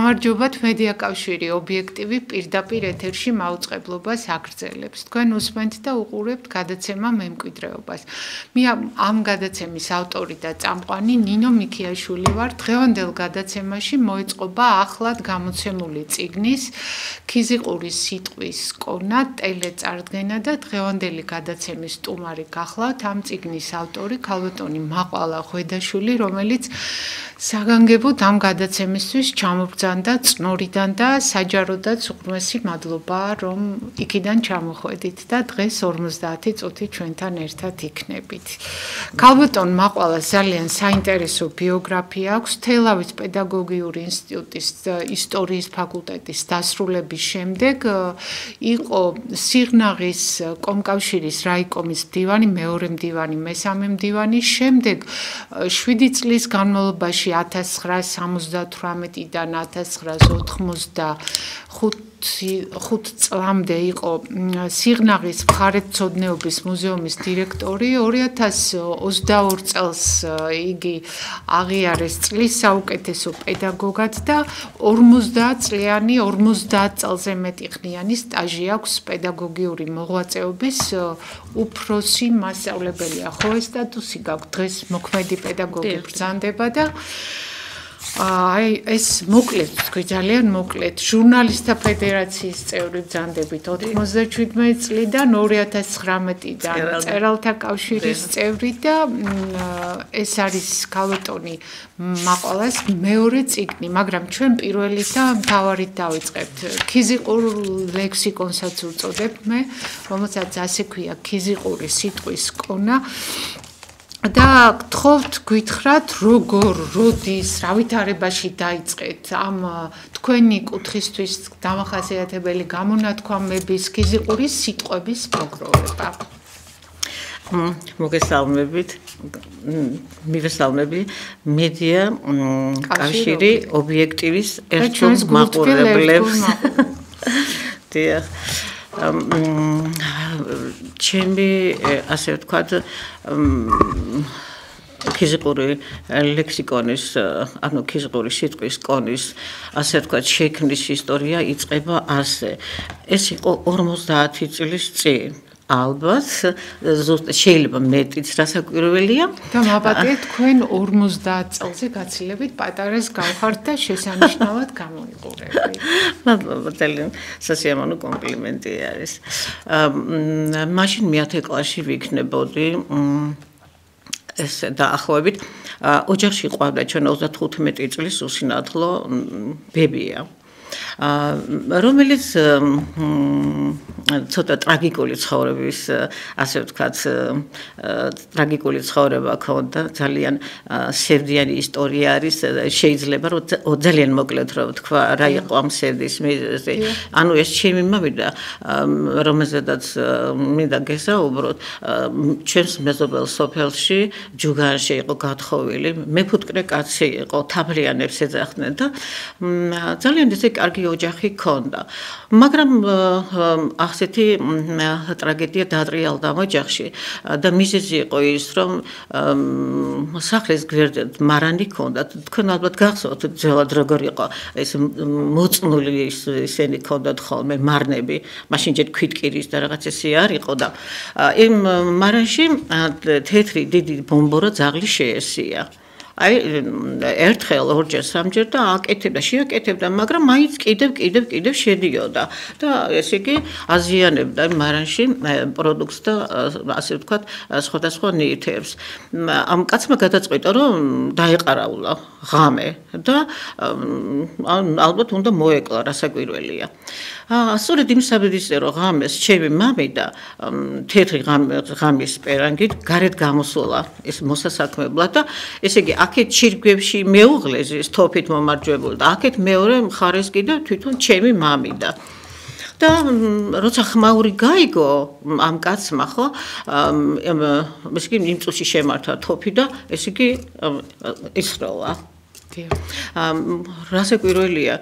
გამარჯობათ მედია კავშირი ობიექტივი პირდაპირ ეთერში მაუწყებლობას აგრძელებს. თქვენ უსმენთ და უყურებთ გადაცემა მემკვიდრეობას. მე ამ გადაცემის ავტორი და წამყვანი ნინო მიქიაშვილი ვარ. დღევანდელ გადაცემაში მოეწყობა ახლად გამოცემული წიგნის ქიზიყურის სიტყვის კონა ტელეწარდგენა და დღევანდელი გადაცემის სტუმარი გახლავთ ამ წიგნის ავტორი ქალბატონი მაყვალა ღვედაშვილი, რომელიც საგანგებოდ ამ გადაცემისთვის ჩამობრძანდა წნორიდან და საჯაროდაც უღრმესი მადლობა, რომ იქიდან ჩამოხვედით და დღეს 50 წუთი ჩვენთან ერთად იქნებით. ქალბატონ მაყვალას ძალიან საინტერესო ბიოგრაფია აქვს. თელავის პედაგოგიური ინსტიტუტის ისტორიის ფაკულტეტის დასრულების შემდეგ იყო სიღნაღის კომკავშირის რაიკომის მდივანი, მეორე მდივანი, მესამე მდივანი, შემდეგ 7 წლის განმავლობაში 1978-დან 1985 წლამდე იყო სიღნაღის მხარეთმცოდნეობის მუზეუმის დირექტორი. 2022 წელს იგი აღიარეს წლის საუკეთესო პედაგოგად და 50 წელზე მეტი ხნიანი სტაჟი აქვს პედაგოგიური მოღვაწეობის. უფროსი მასწავლებელია. ხო, ეს სტატუსი გაქვს დღეს მოქმედი პედაგოგი ბრძანდება და ეს მოკლედ, თქვი ძალიან მოკლედ, ჟურნალისტთა ფედერაციის წევრი ბრძანდებით 97 წლიდან 2019-დან მწერალთა კავშირის წევრი და ეს არის ქალბატონი მაყვალას მეორე წიგნი, მაგრამ ჩვენ პირველი და მთავარით დავიწყებთ. ქიზიყურ ლექსიკონსაც უწოდებ მე, რომელსაც ასე ქვია ქიზიყური სიტყვის კონა. და გთხოვთ გითხრათ როგორ, როდის, რა ვითარებაში დაიწყეთ ამ თქვენი კუთხისთვის დამახასიათებელი გამონათქვამების ქიზიყურის სიტყვების მოგროვება. მოგესალმებით. მივესალმები მედია კავშირი ობიექტივის ერთგულ მაყურებლებს. დიახ. ჩემი ასე ვთქვათ ქიზიყური ლექსიკონის, ანუ ქიზიყური სიტყვის კონის, ასე ვთქვათ, შექმნის ისტორია იწყება ასე. ეს იყო 50 წლის წინ. ალბათ, ზუსტად შეიძლება მეტიც რასაკვირველია. და მაბატია თქვენ 50 წელზე გაცილებით პატარას გავხართ და შესანიშნავად გამოიყურებით. მადლობა, ძალიან სასიამოვნო კომპლიმენტი არის. მაშინ მე-10 კლასში ვიქნებოდი ეს დაახლოებით ოჯახში ყავდა ჩვენ 35 წლის უსინათლო ბებია. რომელიც ცოტა ტრაგიკული ცხოვრების, ასე ვთქვათ, ტრაგიკული ცხოვრება ჰქონდა, ძალიან სევდიანი ისტორია არის, შეიძლება რომ ძალიან მოკლედ რომ ვთქვა, რა იყო ამ სევდის მიზეზი. ანუ ეს ჩემი მამიდა, რომელზედაც მინდა გესაუბროთ, ჩვენს მეზობელ სოფელში, ჯუგანში იყო გათხოვილი, მეფუტკრე კაცი იყო, თაფლიანებს ეძახდნენ და ძალიან ესე კარგი ოჯახი ჰქონდა. მაგრამ ახსეთი ტრაგედია დაატრიალდა ამ ოჯახში და მიზეზი იყო ის, რომ სახლის გვერდად მარანი ჰქონდა. თქვენ ალბათ გახსოვთ ძველად როგორ იყო ეს მოწნული ისინი ჰქონდათ ხოლმე მარნები, მაშინ ჯერ ქვითკირის და რაღაც ესე არ იყო და იმ მარანში თეთრი დიდი ბომბორა ძაღლი შეესია. აი ერთხელ, ორჯერ, სამჯერ და აკეთებდა, შეაკეთებდა, მაგრამ მაინც კიდევ შედიოდა და ესე იგი აზიანებდა მარანში პროდუქტს და ასე ვთქვათ, სხვადასხვა ნივთებს. ამ კაცმა გადაწყვიტა, რომ დაეყარაულა ღამე და ალბათ უნდა მოეკლა, რასაკვირველია. სწორედ იმ საბედისწერო ღამეს ჩემი მამიდა თეთრი ღამის პერანგით გარეთ გამოსულა ეს მოსასაქმებლად და ესე იგი აქეთ ჩირგვებში მეუღლეს თოფით მომარჯვებული და აქეთ მეორე მხარეს კიდევ თვითონ ჩემი მამიდა. და როცა ხმაური გაიგო ამ კაცმა, ხო, ესე იგი იმ წუთში შემართა თოფი და ესე იგი ისროლა. რასაკვირველია,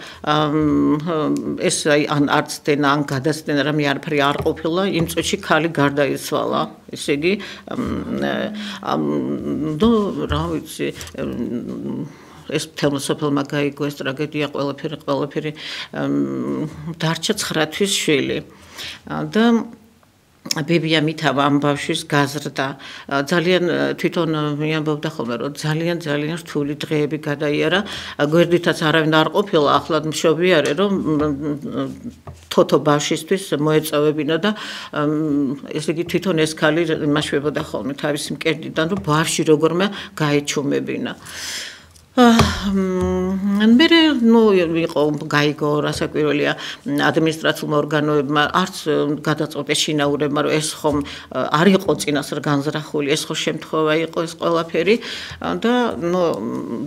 ეს ან არც დენა, ან გადაცდენა რამე არაფერი არ ყოფილა, იმ წუთში ქალი გარდაიცვალა. ესე იგი, რა ვიცი, ეს მთელმა სოფელმა გაიგო ეს ტრაგედია ყველაფერი დარჩა 9 თვის შვილი და ბებია მითავა ამ ბავშვის გაზრდა ძალიან თვითონ მიამბობდა ხოლმე რომ ძალიან რთული დღეები გადაიარა გვერდითაც არავინ არ ყოფილა ახლად მშობიარე რომ თოთო ბავშვისთვის მოეწევებინა და ესე იგი თვითონ ეს ქალი იმაშვებოდა ხოლმე თავის მკერდიდან რომ ბავშვი როგორმე გაეჩუმებინა მერე იყო გაიგო რასაკვირველია ადმინისტრაციულმა ორგანოებმა არც გადაწყვეტეს შინაურებმა რომ ეს ხომ არ იყო წინასწარ განზრახული ეს ხო შემთხვევა იყო ეს ყველაფერი და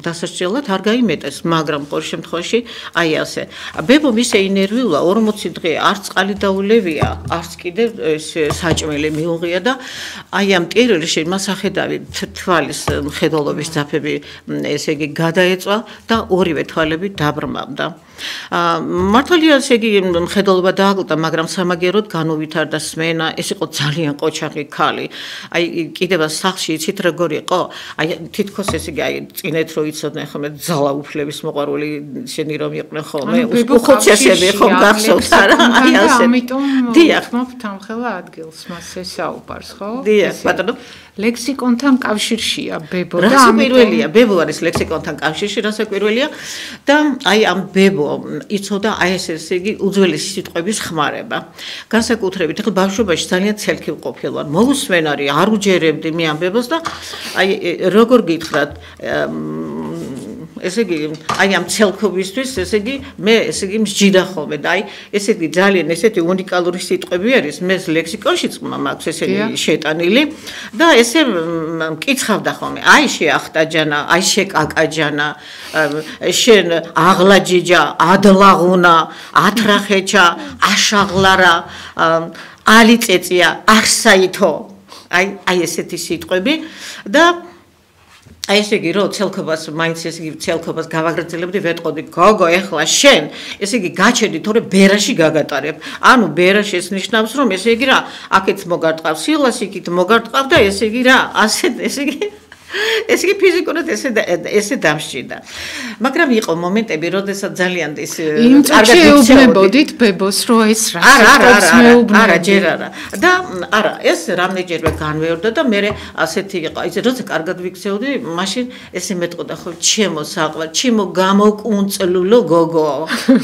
დასასჯელად არ გაიმეტეს მაგრამ ყოველ შემთხვევაში აი ასე ბებო მისე ინერვიულა 40 დღე არც წყალი დაულევია არც კიდევ ეს საჭმელი მიუღია და აი ამ ტირილში მასახედავი თვალის მხედველობის ძაფები ესე იგი გადაეწვა და ორივე თვალები დაბრმავდა. მართალია ესე იგი მხედველობა დააკლდა, მაგრამ სამაგეროდ განუვითარდა სმენა, ეს იყო ძალიან ყოჩაღი ქალი. აი კიდევა სახლში იცით როგორ იყო? აი თითქოს ესე იგი აი წინეთ რო იცოდნენ ხოლმე ძალა უფლების მოყვარული ისინი რომ იყვნენ ხოლმე, უხუცესები ხომ გახსოვთ არა? აი ასე. ამიტომ ვთქვით ამ ხელა ადგილს მას ესაუბარს, ხო? დიახ, ბატონო. ლექსიკონთან კავშირშია ბებო და რასაკვირველია ბებო არის ლექსიკონთან კავშირში რასაკვირველია და აი ამ ბებო იცოდა აი ესე იგი უძველესი სიტყვების ხმარება განსაკუთრებით ახლა ბავშვობაში ძალიან ცელქი ყოფილა მოусმენარი არ უჯერებდი მე ამ ბებოს და აი როგორ გითხრათ ესე იგი აი ამ ცელქობისთვის ესე იგი მე ესე იგი მსჯიდა ხოლმე და აი ესე იგი ძალიან ესეთი უნიკალური სიტყვები არის მე ლექსიკონშიც მაქვს ესენი შეტანილი და ესე მკითხავდა ხოლმე აი შეახტაჯანა აი შეკაკაჯანა შენ აღლაჯიჯა ადლაღუნა ათრახეჩა აშაღლარა ალიწეწია ახსაითო აი ესეთი სიტყვები და აი ესე იგი რომ ცელქობას მაინც ესე იგი ცელქობას გავაგრძელებდი ვეტყოდი გოგო ეხლა შენ ესე იგი გაჩერდი თორე ბერაში გაგატარებ ანუ ბერაში ეს ნიშნავს რომ ესე იგი რა აქეთ მოგარტყავს სილას იქით მოგარტყავ და ესე იგი რა ასე ესე იგი ეს იგი ფიზიკურად ესე დამსჭირდა მაგრამ იყო მომენტები როდესაც ძალიან ის კარგად ვიჩვენებოდით ბებოს რომ ეს რა არა ჯერ არა და არა ეს რამდენჯერმე განმეორდა და მე ასეთი იყო აი როცა კარგად ვიქცეოდი მაშინ ესე მეტყოდა ხო ჩემო საყვარ ჩემო გამოკუნწლულო გოგო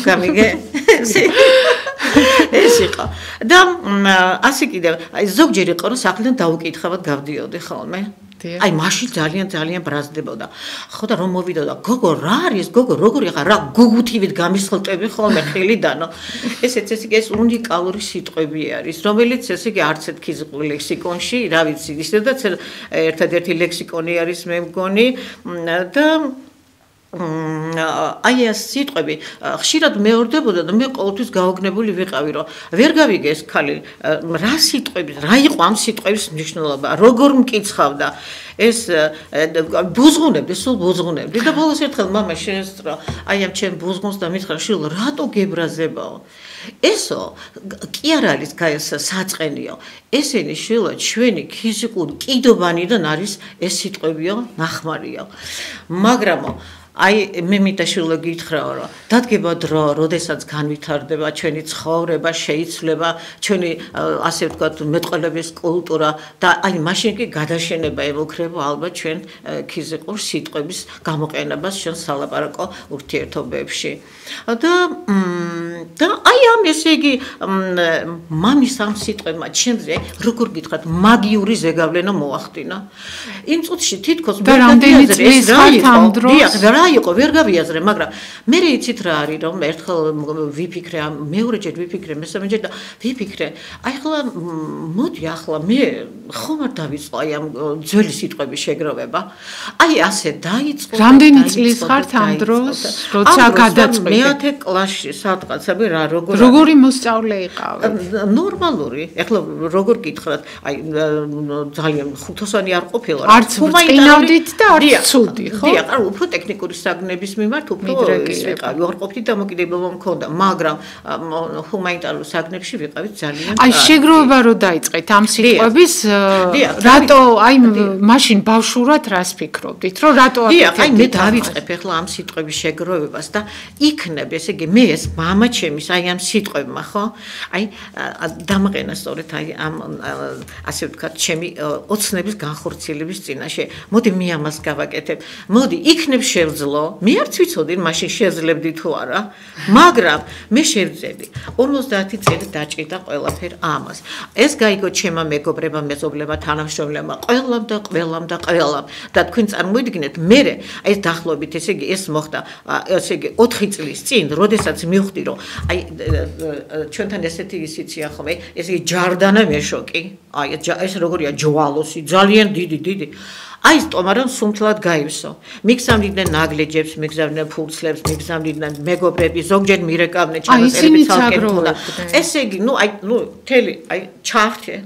გამიგე ეს იყო და ასე კიდევ აი ზოგჯერ იყო რომ სახლიდან დაუკითხავად გავდიოდი ხოლმე აი მაშინ ძალიან ბრაზდებოდა. ხო და რომ მოვიდოდა, გოგო რა არის, გოგო როგორი ხარ, რა გუგუთივით გამისხლტები ხოლმე ხელიდანო. ესეც ეს უნიკალური სიტყვები არის, რომელიც ესე იგი არც ეთქი ლექსიკონში, რა ვიცი, ისედაც ერთადერთი ლექსიკონი არის მე მგონი და აი ეს სიტყვები ხშირად მეორდებოდა და მე ყოველთვის გაოგნებული ვიყავი რომ ვერ გავიგე ეს ქალი რა სიტყვები რა იყო ამ სიტყვების მნიშვნელობა როგორ მკითხავდა ეს ბუზღუნებდი სულ ბუზღუნებდი და ბოლოს ერთხელ მამა შეესწრო აი ამ ჩემ ბუზღუნს და მითხრა შვილო რატო გებრაზებაო ესო კი არ არის საწყენიო ესენი შვილო ჩვენი ფიზიკური კიდობანიდან არის ეს სიტყვებიო ნახმარიო მაგრამო აი მე მითაშვილო გითხრაო რომ დადგება დრო, როდესაც განვითარდება ჩვენი ცხოვრება, შეიცვლება ჩვენი ასე ვთქვათ მეტყველების კულტურა და აი მაშინ კი გადაშენება ემუქრება ალბათ ჩვენ ფიზიკურ სიტყვების გამოყენებას ჩვენ სალაპარაკო ურთიერთობებში და აი ამ ესე იგი მამის ამ სიტყვებმა ჩემზე როგორ გითხრათ მაგიური ზეგავლენა მოახდინა იმ წუთში თითქოს და რამდენი წლის ხართ ამ დროს რა იყო ვერ გავიაზრე მაგრამ მე იცით რა არის რომ ერთხელ ვიფიქრე მეორეჯერ ვიფიქრე მესამეჯერ და ვიფიქრე აი ხლა მოდი ახლა მე ხომ არ დავიწყო აი ამ ძველი სიტყვების შეგროვება აი ასე დაიწყო რამდენი წლის ხართ ამ დროს როცა გადაწყვეტე მე-10 კლასში სადღაცები რა როგორი მოსწავლე იყავ ნორმალური ეხლა როგორ გითხრათ აი ძალიან ხუთოსანი არ ყოფილა არც წინავდით და არც ცუდი ხო დიახ უფრო ტექნიკური პოლიტიკური საგნების მიმართ უფრო ვიყავი, უარყოფითი დამოკიდებულება მქონდა, მაგრამ ჰუმანიტარულ საგნებში ვიყავით ძალიან. აი შეგროვება რო დაიწყეთ ამ სიტყვების, რატო აი მაშინ ბავშვურად რას ფიქრობდით, რომ რატო აი მე დავიწყებ ახლა ამ სიტყვების შეგროვებას და იქნებ, ესე იგი მე ეს მამა ჩემის აი ამ სიტყვებმა, ხო? აი დამყენა სწორედ აი ამ ასე ვთქვათ, ჩემი ოცნების განხორციელების წინაშე. მოდი მე ამას გავაკეთებ. მოდი იქნებ შევძლო. მე არც ვიცოდი მაშინ შეძლებდი თუ არა, მაგრამ მე შევძელი. 50 წელი დაჭირდა ყველაფერ ამას. ეს გაიგო ჩემმა მეგობრებმა, მეზობლებმა, თანამშრომლებმა, ყველამ და თქვენ წარმოიდგინეთ, მე ეს დაახლოებით, ესე იგი ეს მოხდა, ესე იგი 4 წლის წინ, როდესაც მივხვდი, რომ აი ჩვენთან ესეთი ისიცია ხომ, ესე იგი ჯარდანა მეშოკი, აი ეს როგორია ჯვალოსი, ძალიან დიდი. აი სტომარამ სუმთლად გაივსო. მიგზავნიდნენ ნაგლეჯებს, მიგზავნიდნენ ფურცლებს, მიგზავნიდნენ მეგობრები, ზოგჯერ მირეკავდნენ ჩანაწერები ცალკე თქონდა. ესე იგი, თელი, აი ჩავრთე.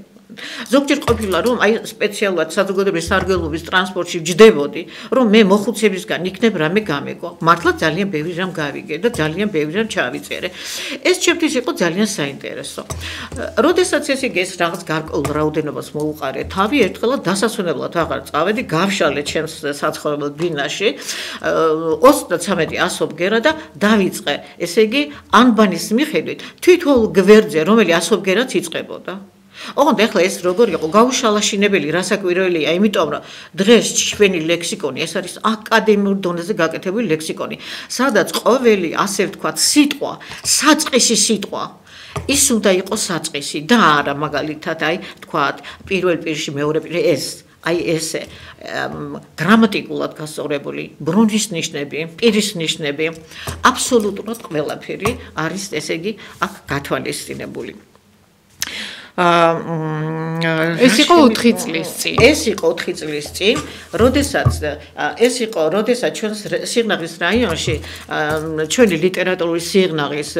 ზოგჯერ ყოფილა რომ აი სპეციალურად საზოგადოებრივი სარგებლობის ტრანსპორტში ვჯდებოდი, რომ მე მოხუცებისგან იქნებ რამე გამეკო. მართლა ძალიან ბევრი რამ გავიგე და ძალიან ბევრი რამ ჩავიწერე. ეს ჩემთვის იყო ძალიან საინტერესო. როდესაც ესე იგი ეს რაღაც გარკვეულ რაოდენობას მოუყარე თავი, ერთხელაც დასასვენებლად აღარ წავედი, გავშალე ჩემს საცხოვრებელ ბინაში 33 ბგერა და დავიწყე, ესე იგი ანბანის მიხედვით თვითონ გვერდზე, რომელი 100 ბგერაც იწყებოდა. ოღონდ ახლა ეს როგორ იყო გაუშალაშინებელი რასაკვირველია, იმიტომ რომ დღეს ჩვენი ლექსიკონი ეს არის აკადემიურ დონეზე გაკეთებული ლექსიკონი, სადაც ყოველი ასე ვთქვათ სიტყვა, საწყისი სიტყვა ის უნდა იყოს საწყისი და არა მაგალითად აი ვთქვათ პირველ პირში მეორე პირში აი ესე გრამატიკულად გასწორებული ბრუნვის ნიშნები, პირის ნიშნები, აბსოლუტურად ყველაფერი არის ესე იგი აქ გათვალისწინებული. ეს იყო 4 წლის წინ. ეს იყო 4 წლის წინ, როდესაც ჩვენ სიღნაღის რაიონში ჩვენი ლიტერატურული სიღნაღის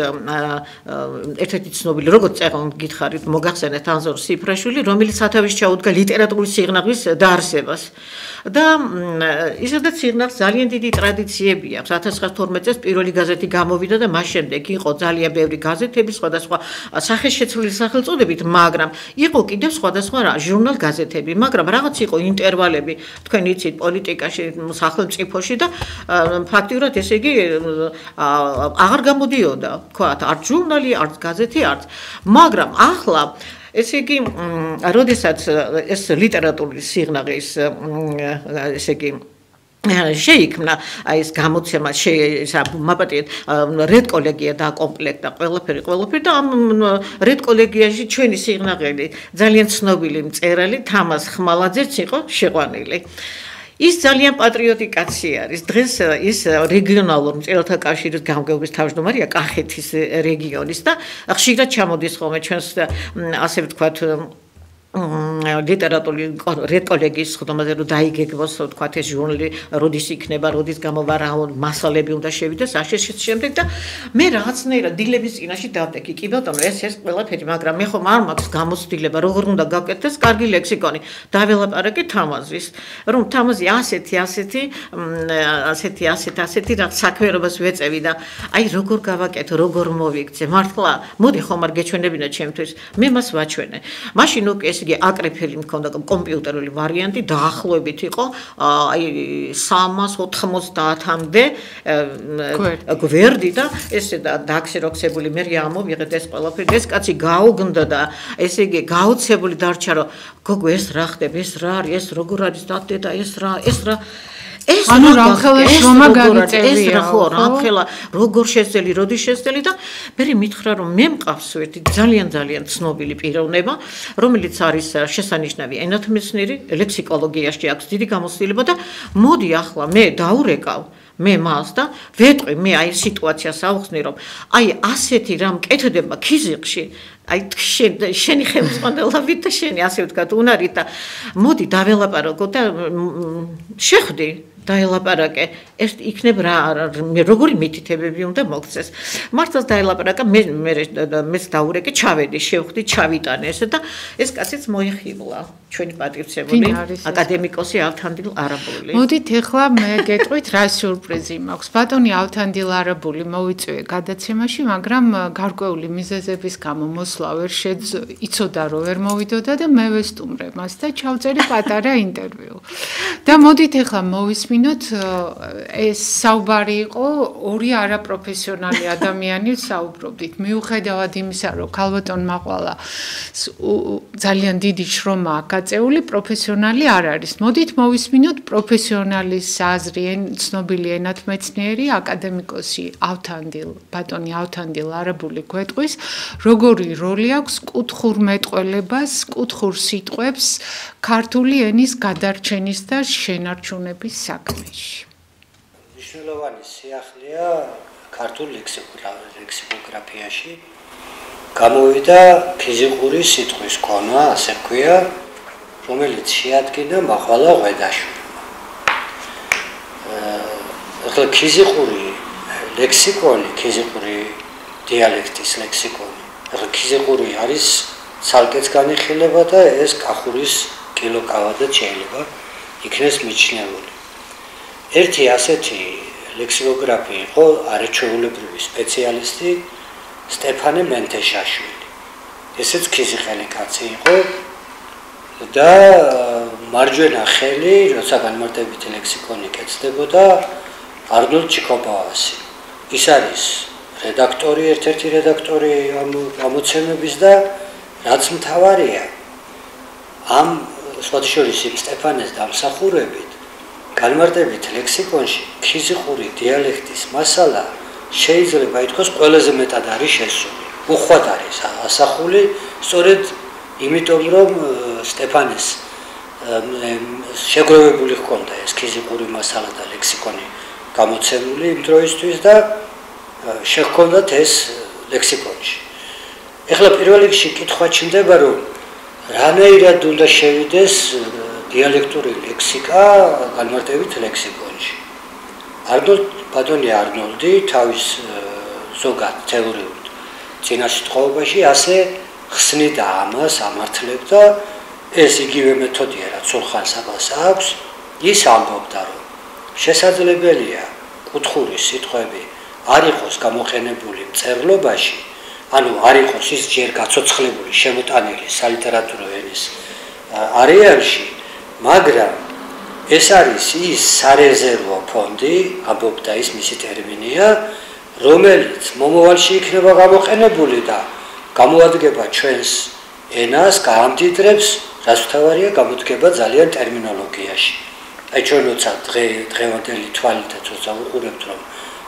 ერთ-ერთი ცნობილი, როგორც წეგონ გითხარით, მოგახსენეთ ანზორ სიფრაშვილი, რომელიც სათავეში ჩაუდგა ლიტერატურული სიღნაღის დაარსებას. და ისედაც სიღნაღს ძალიან დიდი ტრადიციები აქვს. 1912 წელს პირველი გაზეთი გამოვიდა და მას შემდეგ იყო ძალიან ბევრი გაზეთები, სხვადასხვა სახეშეცვლილი სახელწოდებით, მაგრამ იყო კიდევ სხვადასხვა ჟურნალ გაზეთები, მაგრამ რაღაც იყო ინტერვალები, თქვენ იცით, პოლიტიკაში, სახელმწიფოში და ფაქტიურად ესე იგი აღარ გამოდიოდა, თქვათ, არც ჟურნალი, არც გაზეთი, არც. მაგრამ ახლა ესე იგი, როდესაც ეს ლიტერატურული სიღნაღის ესე იგი შეიქმნა აი ეს გამოცემა მაპატიეთ რედკოლეგია და კომპლექტა ყველაფერი და ამ რედკოლეგიაში ჩვენი სიღნაღელი ძალიან ცნობილი მწერალი თამაზ ხმალაძეც იყო შეყვანილი. ის ძალიან პატრიოტი კაცი არის. დღეს ის რეგიონალურ მწერალთა კავშირის გამგეობის თავმჯდომარეა კახეთის რეგიონის და ხშირად ჩამოდის ხოლმე ჩვენს ასე ვთქვათ ლიტერატურული რედკოლეგიის ხდომაზე რომ დაიგეგმოს თქვათ ეს ჟურნალი როდის იქნება, როდის გამოვა, რა მასალები უნდა შევიდეს, ასე შემდეგ და მე რაღაცნაირად დილების წინაშე დავტეკი. კი ბატონო, ეს ყველაფერი, მაგრამ მე ხომ არ მაქვს გამოცდილება, როგორ უნდა გავკეთდეს კარგი ლექსიკონი. დაველაპარაკე თამაზის, რომ თამაზი ასეთი რა საქმიანობას ვეწევი და აი როგორ გავაკეთო, როგორ მოვიქცე. მართლა, მოდი ხომ არ გეჩვენებინა ჩემთვის, მე მას ვაჩვენე. მაშინ უკვე აკრეფილი მქონდა კომპიუტერული ვარიანტი დაახლოებით იყო აი 390-მდე გვერდი და ესე დაქსეროქსებული მე ამოვიღეთ ეს ყველაფერი ეს კაცი გაუგნდა და ესე იგი გაოცებული დარჩა რომ გოგო ეს რა ხდება ეს რა არის ეს როგორ არის დადედა ეს რა ანუ რამხელა შრომა გაგიწევია ხო რამხელა როგორ შეძელი როდის შეძელი და მე მითხრა რომ მე მყავს ერთი ძალიან ცნობილი პიროვნება რომელიც არის შესანიშნავი ენათმეცნიერი ლექსიკოლოგიაში აქვს დიდი გამოცდილება და მოდი ახლა მე დაურეკავ მე მას და ვეტყვი მე აი სიტუაციას ავხსნი რომ აი ასეთი რამ კეთდება ქიზიყში აი შენი ხელმძღვანელობით და შენი ასე ვთქვათ უნარით და მოდი დაველაპარაკო და შეხვდი დაელაპარაკე, ეს იქნებ რა როგორი მითითებები უნდა მოგცეს. მართლაც დაელაპარაკა, მეც დაურეკე, ჩავედი, შევხვდი, ჩავიტანე ესე და ეს კაციც მოიხიბლა. ჩვენი პატივცემული აკადემიკოსი ავთანდილ არაბული. მოდით ეხლა მე გეტყვით რა სიურპრიზი მაქვს. ბატონი ავთანდილ არაბული მოვიწვიე გადაცემაში, მაგრამ გარკვეული მიზეზების გამო მოსვლა ვერ იცოდა რომ ვერ მოვიდოდა და მე ვესტუმრე მას და ჩავწერე პატარა ინტერვიუ. და მოდით ეხლა მოვისმინოთ ეს საუბარი იყო ორი არაპროფესიონალი ადამიანი საუბრობდით. მიუხედავად იმისა, რომ ქალბატონმა ყვალა ძალიან დიდი შრომა გაწეული, პროფესიონალი არ არის. მოდით მოვისმინოთ პროფესიონალის აზრი, ცნობილი ენათმეცნიერი, აკადემიკოსი ბატონი ავთანდილ არაბული გვეტყვის, როგორი როლი აქვს კუთხურ მეტყველებას, კუთხურ სიტყვებს ქართული ენის გადარჩენის და შენარჩუნების საქმეში. მნიშვნელოვანი სიახლეა ქართულ ლექსიკოგრაფიაში. გამოვიდა ფიზიკური სიტყვის ქონა, ასე ვქვია, რომელიც შეადგინა მახვალა ღვედაშვილმა. ახლა ქიზიყური ლექსიკონი, ქიზიყური დიალექტის ლექსიკონი. ახლა ქიზიყური არის ცალკეც განიხილება და ეს კახურის კილოკავადაც შეიძლება იქნეს მიჩნეული. ერთი ასეთი ლექსიკოგრაფი იყო არაჩვეულებრივი სპეციალისტი სტეფანე მენთეშაშვილი. ესეც ქიზიყელი კაცი იყო და მარჯვენა ხელი, როცა განმარტებითი ლექსიკონი კეთდებოდა, არნოლდ ჩიკობაასი. ის არის რედაქტორი, ერთ-ერთი რედაქტორი ამოცემების და რაც მთავარია, ამ სხვადასხვა სტეფანეს დამსახურებით განმარტებით ლექსიკონში ქიზიყური დიალექტის მასალა შეიძლება ითქვას ყველაზე მეტად არის შესული. უხვად არის ასახული, სწორედ იმიტომ რომ სტეფანეს შეგროვებული ჰქონდა ეს ქიზიყური მასალა და ლექსიკონი გამოცემული იმ დროისთვის და შეჰქონდათ ეს ლექსიკონში. ეხლა პირველ რიგში კითხვა ჩნდება, რომ რანაირად უნდა შევიდეს დიალექტური ლექსიკა განმარტებით ლექსიკონში. ბატონი არნოლდი თავის ზოგად თეორიულ წინასიტყვაში ასე ხსნიდა ამას, ამართლებდა ეს იგივე მეთოდია, რაც სულხან-საბას აქვს, ის ამბობდა, რომ შესაძლებელია კუთხური სიტყვები არ იყოს გამოყენებული მწერლობაში, ანუ არ იყოს ის ჯერ გაცოცხლებული, შემოტანილი სალიტერატურო ენის არეალში, მაგრამ ეს არის ის სარეზერვო ფონდი, ამბობდა ის მისი ტერმინია, რომელიც მომავალში იქნება გამოყენებული და გამოადგება ჩვენს ენას, გაამდიდრებს, რაც თავარია გამოდგება ძალიან ტერმინოლოგიაში. აი ჩვენ როცა დღევანდელი თვალითაც როცა ვუყურებთ, რომ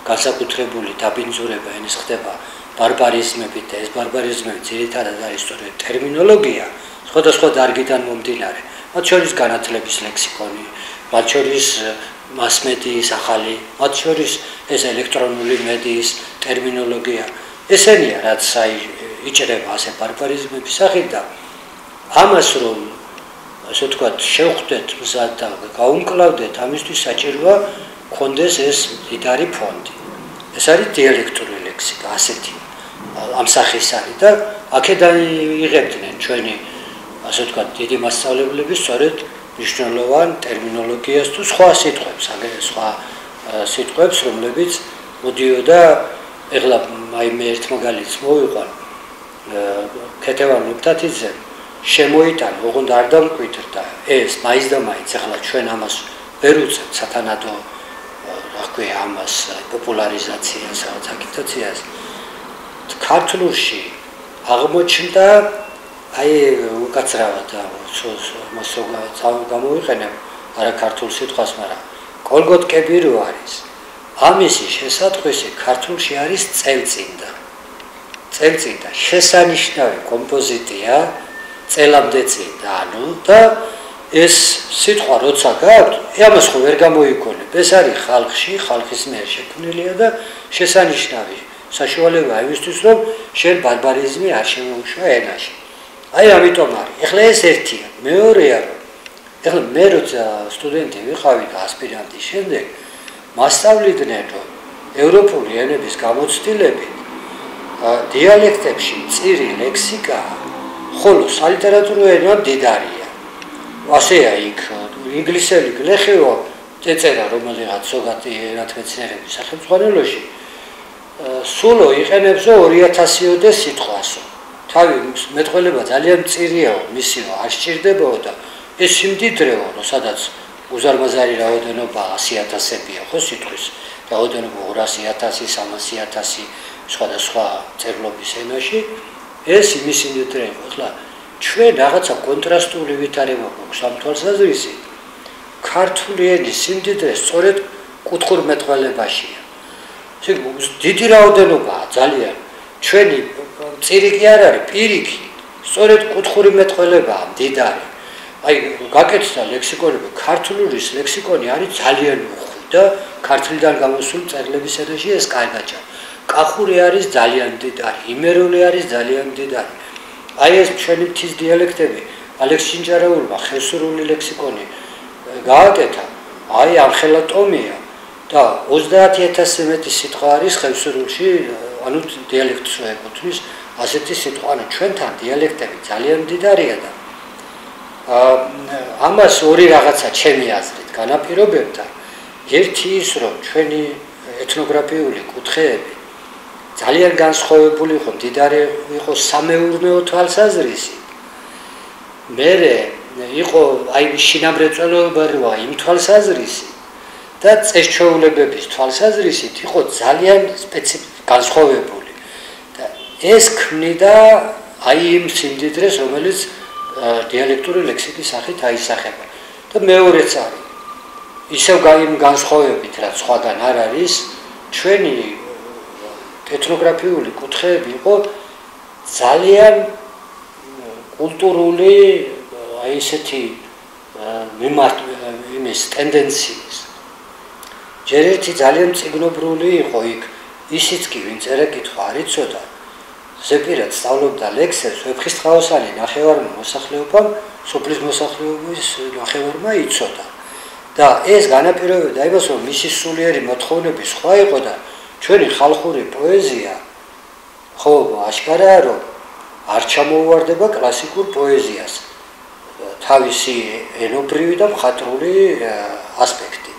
განსაკუთრებული დაბინძურება ენის ხდება ბარბარიზმებით და ეს ბარბარიზმები ძირითადად არის სწორედ ტერმინოლოგია, სხვადასხვა დარგიდან მომდინარე. მათ შორის განათლების ლექსიკონი, მათ შორის მასმედიის ახალი, მათ შორის ეს ელექტრონული მედიის ტერმინოლოგია. ესენია, რაც იჭრება ასე ბარბარიზმების სახით და ამას რომ ასე ვთქვათ, შევხვდეთ მზად და გაუმკლავდეთ, ამისთვის საჭიროა გქონდეს ეს მდიდარი ფონდი. ეს არის დიალექტური ლექსიკა, ასეთი ამ სახის არის და აქედან იღებდნენ ჩვენი ასე ვთქვათ, დიდი მასწავლებლები სწორედ მნიშვნელოვან ტერმინოლოგიას თუ სხვა სიტყვებს, რომლებიც მოდიოდა, ეხლა აი მე ერთ მაგალითს მოვიყვან, ქეთევან მუქთათიძემ შემოიტანა, ოღონდ არ დამკვიდრდა ეს მაინც და მაინც, ეხლა ჩვენ ამას ვერ უწევთ სათანადო, რა ქვია, ამას პოპულარიზაციას, აგიტაციას. ქართულში აღმოჩნდა აი უკაცრავად გამოვიყენებ არაქართულ სიტყვას, მაგრამ კოლგოტკები რო არის. ამისი შესატყვისი ქართულში არის წელწინდა. წელწინდა შესანიშნავი კომპოზიტია, წელამდე წინდა, ანუ და ეს სიტყვა როცა გაქვთ, ამას ხო ვერ გამოიგონებ. ეს არის ხალხში, ხალხის მიერ შექმნილია და შესანიშნავი საშუალება იმისთვის, რომ შენ ბარბარიზმი არ შემოუშვა ენაში. აი ამიტომ არის. ეხლა ეს ერთია. მეორეა, რომ ეხლა მე როცა სტუდენტი ვიყავი და ასპირანტი შემდეგ მასწავლიდნენ რომ ევროპული ენების გამოცდილები დიალექტებში მწირი ლექსიკა ხოლო სალიტერატურო ენა მდიდარია ასეა იქ ინგლისელი გლეხეო წეწერა რომელიღაც ზოგადი ენათმეცნიერების სახელმძღვანელოში სულო იყენებსო 2000-ოდე სიტყვასო თავი მეტყველება ძალიან მწირიაო მისიო არ სჭირდებაო და ეს სიმდიდრეო სადაც უზარმაზარი რაოდენობა 100,000-ებია ხო სიტყვის რაოდენობა 200,000 300,000 სხვადასხვა წერლობის ენაში ეს იმის სიმდიდრეო ახლა ჩვენ რაღაცა კონტრასტული ვითარება გვაქვს ამ თვალსაზრისით ქართული ენის სიმდიდრე სწორედ კუთხურ მეტყველებაშია დიდი რაოდენობაა ძალიან ჩვენი მწირი კი არ არის პირიქით სწორედ კუთხური მეტყველებაა მდიდარი აი გაკეთდა ლექსიკონები ქართულის ლექსიკონი არის ძალიან უხვი და ქართლიდან გამოსული წერლების ენაში ეს კარგაჭა კახური არის ძალიან მდიდარი იმერული არის ძალიან მდიდარი აი ეს ჩვენი მთის დიალექტები ალექსი ჩინჭარაულმა ხევსურული ლექსიკონი გააკეთა აი ამხელა ტომია და 30,000-ზე მეტი სიტყვა არის ხევსურულში ანუ დიალექტს ეკუთვნის ასეთი სიტყვა ანუ ჩვენთან დიალექტები ძალიან მდიდარია და ამას ორი რაღაცა ჩემი აზრით განაპირობებდა ერთი ის რომ ჩვენი ეთნოგრაფიული კუთხეები ძალიან განსხვავებული იყო მდიდარი იყო სამეურნეო თვალსაზრისით მერე იყო აი შინამრეწველობა იმ თვალსაზრისით და წესჩვეულებების თვალსაზრისით იყო ძალიან განსხვავებული და ეს ქმნიდა აი იმ სიმდიდრეს რომელიც დიალექტური ლექსიკის სახით აისახება და მეორეც არის ისევ იმ განსხვავებით რაც სხვაგან არ არის ჩვენი ეთნოგრაფიული კუთხეები იყო ძალიან კულტურული აი ესეთი იმის ტენდენციის ჯერ ერთი ძალიან წიგნობრული იყო იქ ისიც კი ვინც ერეკითხვა არ იცოდა ზეპირად სწავლობდა ლექსებს ვეფხისტყაოსანი ნახევარმა მოსახლეობამ სოფლის მოსახლეობის ნახევარმა იცოდა და ეს განაპირობებდა იმას რომ მისი სულიერი მოთხოვნები სხვა იყო და ჩვენი ხალხური პოეზია ხო აშკარაა რომ არ ჩამოუვარდება კლასიკურ პოეზიას თავისი ენობრივი და მხატვრული ასპექტი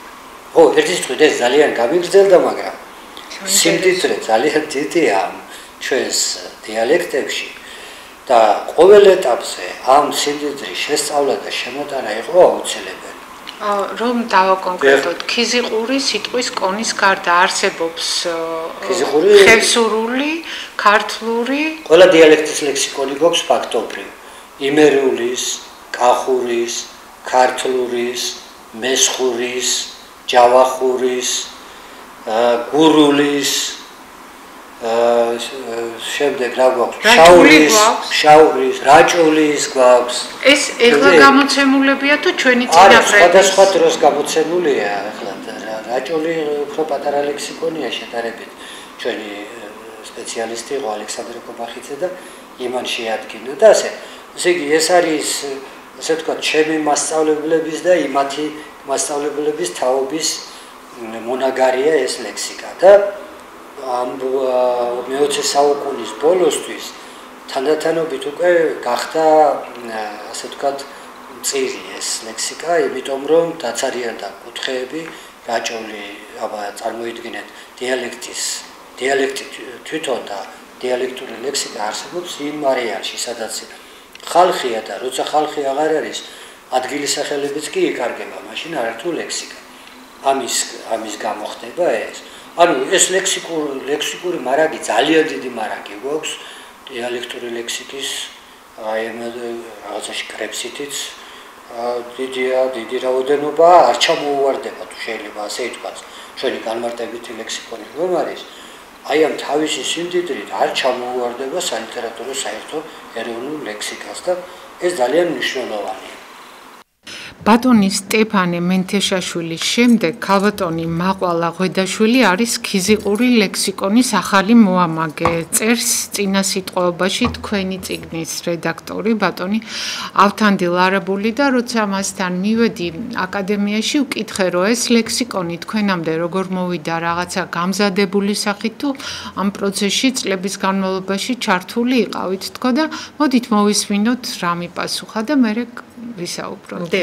ხო ერთი სიტყვით ეს ძალიან გამიგრძელდა მაგრამ სიმდიდრე ძალიან დიდია ჩვენს დიალექტებში და ყოველ ეტაპზე ამ სიმდიდრის შესწავლა და შემოტანა იყო აუცილებელი რომ დავაკონკრეტოთ ქიზიყური სიტყვის კონის გარდა არსებობს ხევსურული ქართლური ყველა დიალექტის ლექსიკონი გვაქვს ფაქტობრივ იმერულის კახურის ქართლურის მესხურის ჯავახურის გურულის შემდეგ რა გვაქვს შაურის რაჭულის გვაქვს ეს ეხლა გამოცემულებია თუ ჩვენი წინაპრების სხვადასხვა დროს გამოცემულია ეხლა რაჭული უფრო პატარა ლექსიკონია შედარებით ჩვენი სპეციალისტი იყო ალექსანდრე კობახიძე და იმან შეადგინა და ესე იგი ეს არის ასე ვთქვათ ჩემი მასწავლებლების და იმათი მასწავლებლების თაობის მონაგარია ეს ლექსიკა და მე-20 საუკუნის ბოლოსთვის თანდათანობით უკვე გახდა ასე ვთქვათ მწირი ეს ლექსიკა, იმიტომ რომ დაცარიანდა კუთხეები, რაჭული, აბა წარმოიდგინეთ დიალექტი თვითონ და დიალექტური ლექსიკა არსებობს იმ არეალში, სადაც ხალხია და როცა ხალხი აღარ არის, ადგილის სახელებიც კი იკარგება, მაშინ არათუ ლექსიკა. ამის გამო ხდება ეს. ანუ ეს ლექსიკური მარაგი ძალიან დიდი მარაგი გვაქვს დიალექტური ლექსიკის აი რაღაცაში კრებსითიც დიდი რაოდენობა არ ჩამოუვარდება თუ შეიძლება ასე ითქვას ჩვენი განმარტებითი ლექსიკონი რომ არის აი ამ თავისი სიმდიდრით არ ჩამოუვარდება სალიტერატურო საერთო ეროვნულ ლექსიკას და ეს ძალიან მნიშვნელოვანია ბატონი სტეფანე მენთეშაშვილის შემდეგ ქალბატონი მაყვალა ღვედაშვილი არის ქიზიყური ლექსიკონის ახალი მოამაგე. წერს წინასიტყვაობაში თქვენი წიგნის რედაქტორი ბატონი ავთანდილ არაბული და როცა მასთან მივედი აკადემიაში ვკითხე რომ ეს ლექსიკონი თქვენამდე როგორ მოვიდა რაღაცა გამზადებული სახით თუ ამ პროცესში წლების განმავლობაში ჩართული იყავით თქო და მოდით მოვისმინოთ რა მიპასუხა და მე ვისაუბროთ.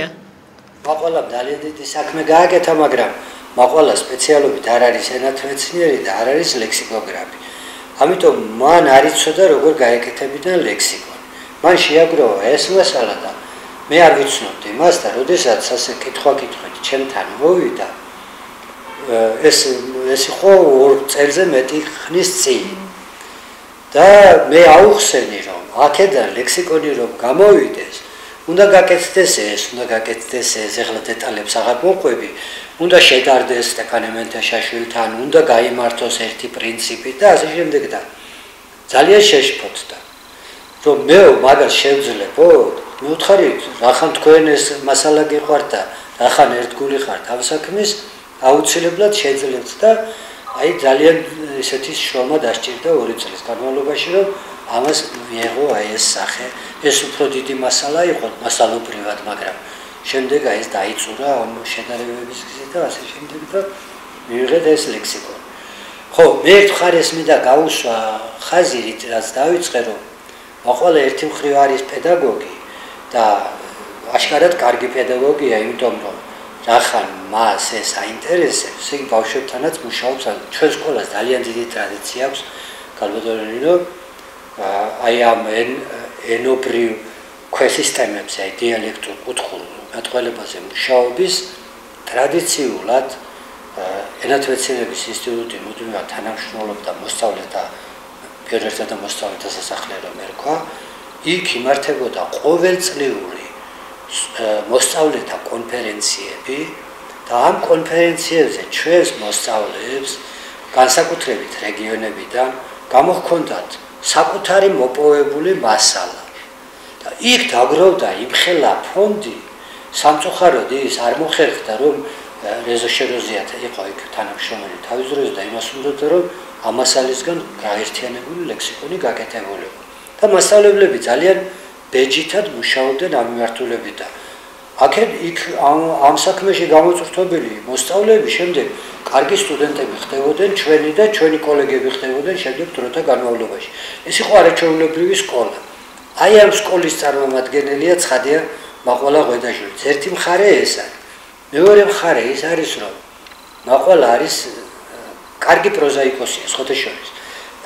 მაყვალამ ძალიან დიდი საქმე გააკეთა, მაგრამ მაყვალა სპეციალობით არ არის ენათმეცნიერი და არ არის ლექსიკოგრაფი. ამიტომ მან არ იცოდა როგორ გაეკეთებინა ლექსიკონი. მან შეაგროვა ეს მასალა და მე არ ვიცნობდი მას და როდესაც ასე კითხვა-კითხვით ჩემთან მოვიდა, ეს იყო 2 წელზე მეტი ხნის წინ. და მე აუხსენი რომ აქედან ლექსიკონი რომ გამოვიდეს უნდა გაკეთდეს ეს, ეხლა დეტალებს აღარ მოყვები, უნდა შედარდეს სტეფანე მენთეშაშვილთან, უნდა გაიმართოს ერთი პრინციპი და ასე შემდეგ და ძალიან შეშფოთდა. რომ მე მაგას შევძლებო, მივთხარით, რახან თქვენ ეს მასალა გიყვართ და რახან ერთგული ხართ ამ საქმის, აუცილებლად შეძლებთ და აი ძალიან ესეთი შრომა დასჭირდა 2 წლის განმავლობაში, რომ ამას მიიღო აი ეს სახე. ეს უფრო დიდი მასალა იყო მასალობრივად, მაგრამ შემდეგ აი ეს დაიწურა ამ შედარებების გზით და ასე შემდეგ და მიიღეთ ეს ლექსიკონი. ხო, მე ერთ მხარეს მინდა გაუსვა ხაზი, რაც დავიწყე, რომ მაყვალა ერთი მხრივ არის პედაგოგი და აშკარად კარგი პედაგოგია, იმიტომ რომ რახან მას ეს აინტერესებს, იგი ბავშვებთანაც მუშაობს, ჩვენ სკოლას ძალიან დიდი ტრადიცია აქვს, ქალბატონი რომ აი ამ ენობრივ ქვესისტემებზე, აი დიალექტურ კუთხურ მეტყველებაზე მუშაობის ტრადიციულად ენათმეცნიერების ინსტიტუტი მუდმივად თანამშრომლობდა მოსწავლეთა პირველად და მოსწავლეთა სასახლე რომ ერქვა, იქ იმართებოდა ყოველწლიური მოსწავლეთა კონფერენციები და ამ კონფერენციებზე ჩვენს მოსწავლეებს განსაკუთრებით რეგიონებიდან გამოჰქონდათ საკუთარი მოპოვებული მასალა და იქ დაგროვდა იმხელა ფონდი სამწუხაროდ ის არ მოხერხდა რომ რეზო შეროზიათ იყო იქ თანამშრომელი თავის დროზე და იმას უნდოდა რომ ამ მასალისგან გაერთიანებული ლექსიკონი გაკეთებულიყვო და მასწავლებლები ძალიან ბეჯითად მუშაობდნენ ამ მიმართულებით და აქეთ იქ ამ საქმეში გამოწვრთობილი მოსწავლეები შემდეგ კარგი სტუდენტები ხდებოდნენ, ჩვენი და ჩვენი კოლეგები ხდებოდნენ შემდეგ დროთა განმავლობაში. ეს იყო არაჩვეულებრივი სკოლა. აი ამ სკოლის წარმომადგენელია ცხადია მაყვალა ღვედაშვილი. ერთი მხარე ეს არის. მეორე მხარე ის არის რომ მაყვალა არის კარგი პროზაიკოსია ხოთეშორის.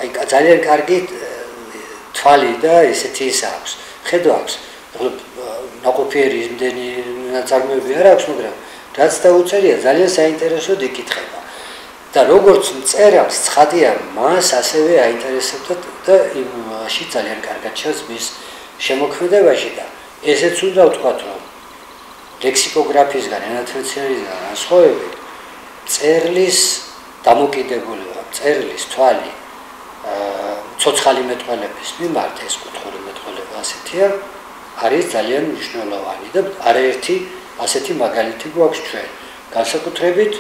აი ძალიან კარგი თვალი და ესეთი ის აქვს. ხედვა აქვს. ნაყოფიერი იმდენი ნაწარმოები არ აქვს, მაგრამ რაც დაუწერია ძალიან საინტერესოდ იკითხება. და როგორც მწერალს ცხადია მას ასევე აინტერესებდა და იმაში ძალიან კარგად ჩანს მის შემოქმედებაში და ესეც უნდა ვთქვათ, რომ ლექსიკოგრაფიისგან, ენათმეცნიერისგან განსხვავებით, წერლის დამოკიდებულება, წერლის თვალი ცოცხალი მეტყველების მიმართ ეს კუთხური მეტყველება ასეთია, არის ძალიან მნიშვნელოვანი და არაერთი ასეთი მაგალითი გვაქვს ჩვენ. განსაკუთრებით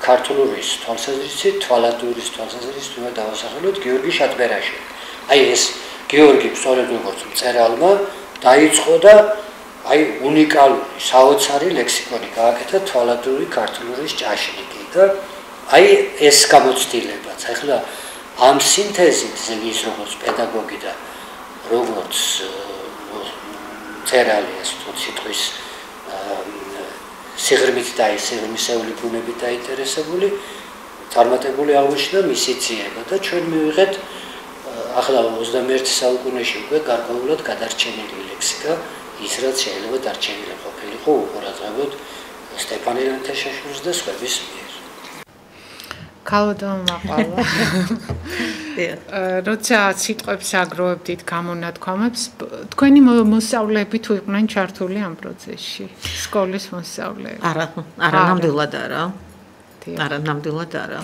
ქართულურის თვალსაზრისით, თვალადურის თვალსაზრისით უნდა დავასახელოთ გიორგი შატბერაშვილი. აი ეს გიორგი სწორედ როგორც მწერალმა დაიწყო და აი უნიკალური საოცარი ლექსიკონი გააკეთა თვალადური ქართულურის ჭაშნიკი და აი ეს გამოცდილებაც. ახლა ამ სინთეზით ზეგის როგორც პედაგოგი და როგორც წერალი ეს სიტყვის სიღრმით და სიღრმისეული ბუნებით დაინტერესებული წარმატებული აღმოჩნდა მისი ძიება და ჩვენ მივიღეთ ახლა 21 საუკუნეში უკვე გარკვეულად გადარჩენილი ლექსიკა ის რაც შეიძლება დარჩენილი ყოფილიყო უყურადღებოდ სტეფანე მენთეშაშვილის და სხვების მიერ. ქალბატონ მაყვალა როცა სიტყვებს აგროვებდით გამონათქვამებს, თქვენი მოსწავლეები თუ იყვნენ ჩართული ამ პროცესში? სკოლის მოსწავლეები? არა, ნამდვილად არა. არა, ნამდვილად არა.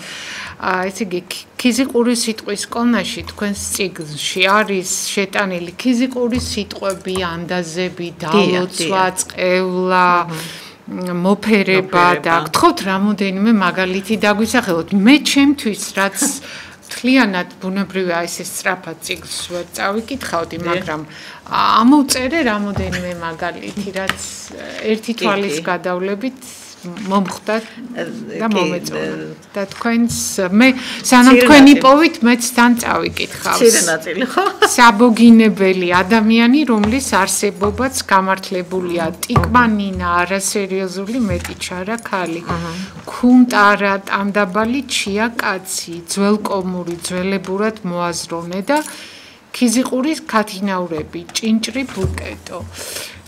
ესე იგი, ქიზიყური სიტყვის კონაში თქვენს წიგნში არის შეტანილი ქიზიყური სიტყვები, ანდაზები, დალოცვა, წყევლა, მოფერება და გთხოვთ რამოდენიმე მაგალითი დაგვისახელოთ. მე ჩემთვის რაც თლიანად ბუნებრივია ესე სწრაფად ციკლს ვერ წავიკითხავდი, მაგრამ ამოვწერე რამოდენიმე მაგალითი, რაც ერთი თვალის გადავლებით მომხდა და მომეწონა და თქვენს მე სანამ თქვენ იპოვით მეც თან წავიკითხავს. მცირე ნაწილი ხო? საბოგინებელი ადამიანი, რომლის არსებობაც გამართლებულია ტიკმანინა, არასერიოზული მეტი ჩარა ქალი. ქუნტარა ტანდაბალი ჩია კაცი, ძველკომური ძველებურად მოაზროვნე და ქიზიყურის ქათინაურები, ჭინჭრი ბუკეტო.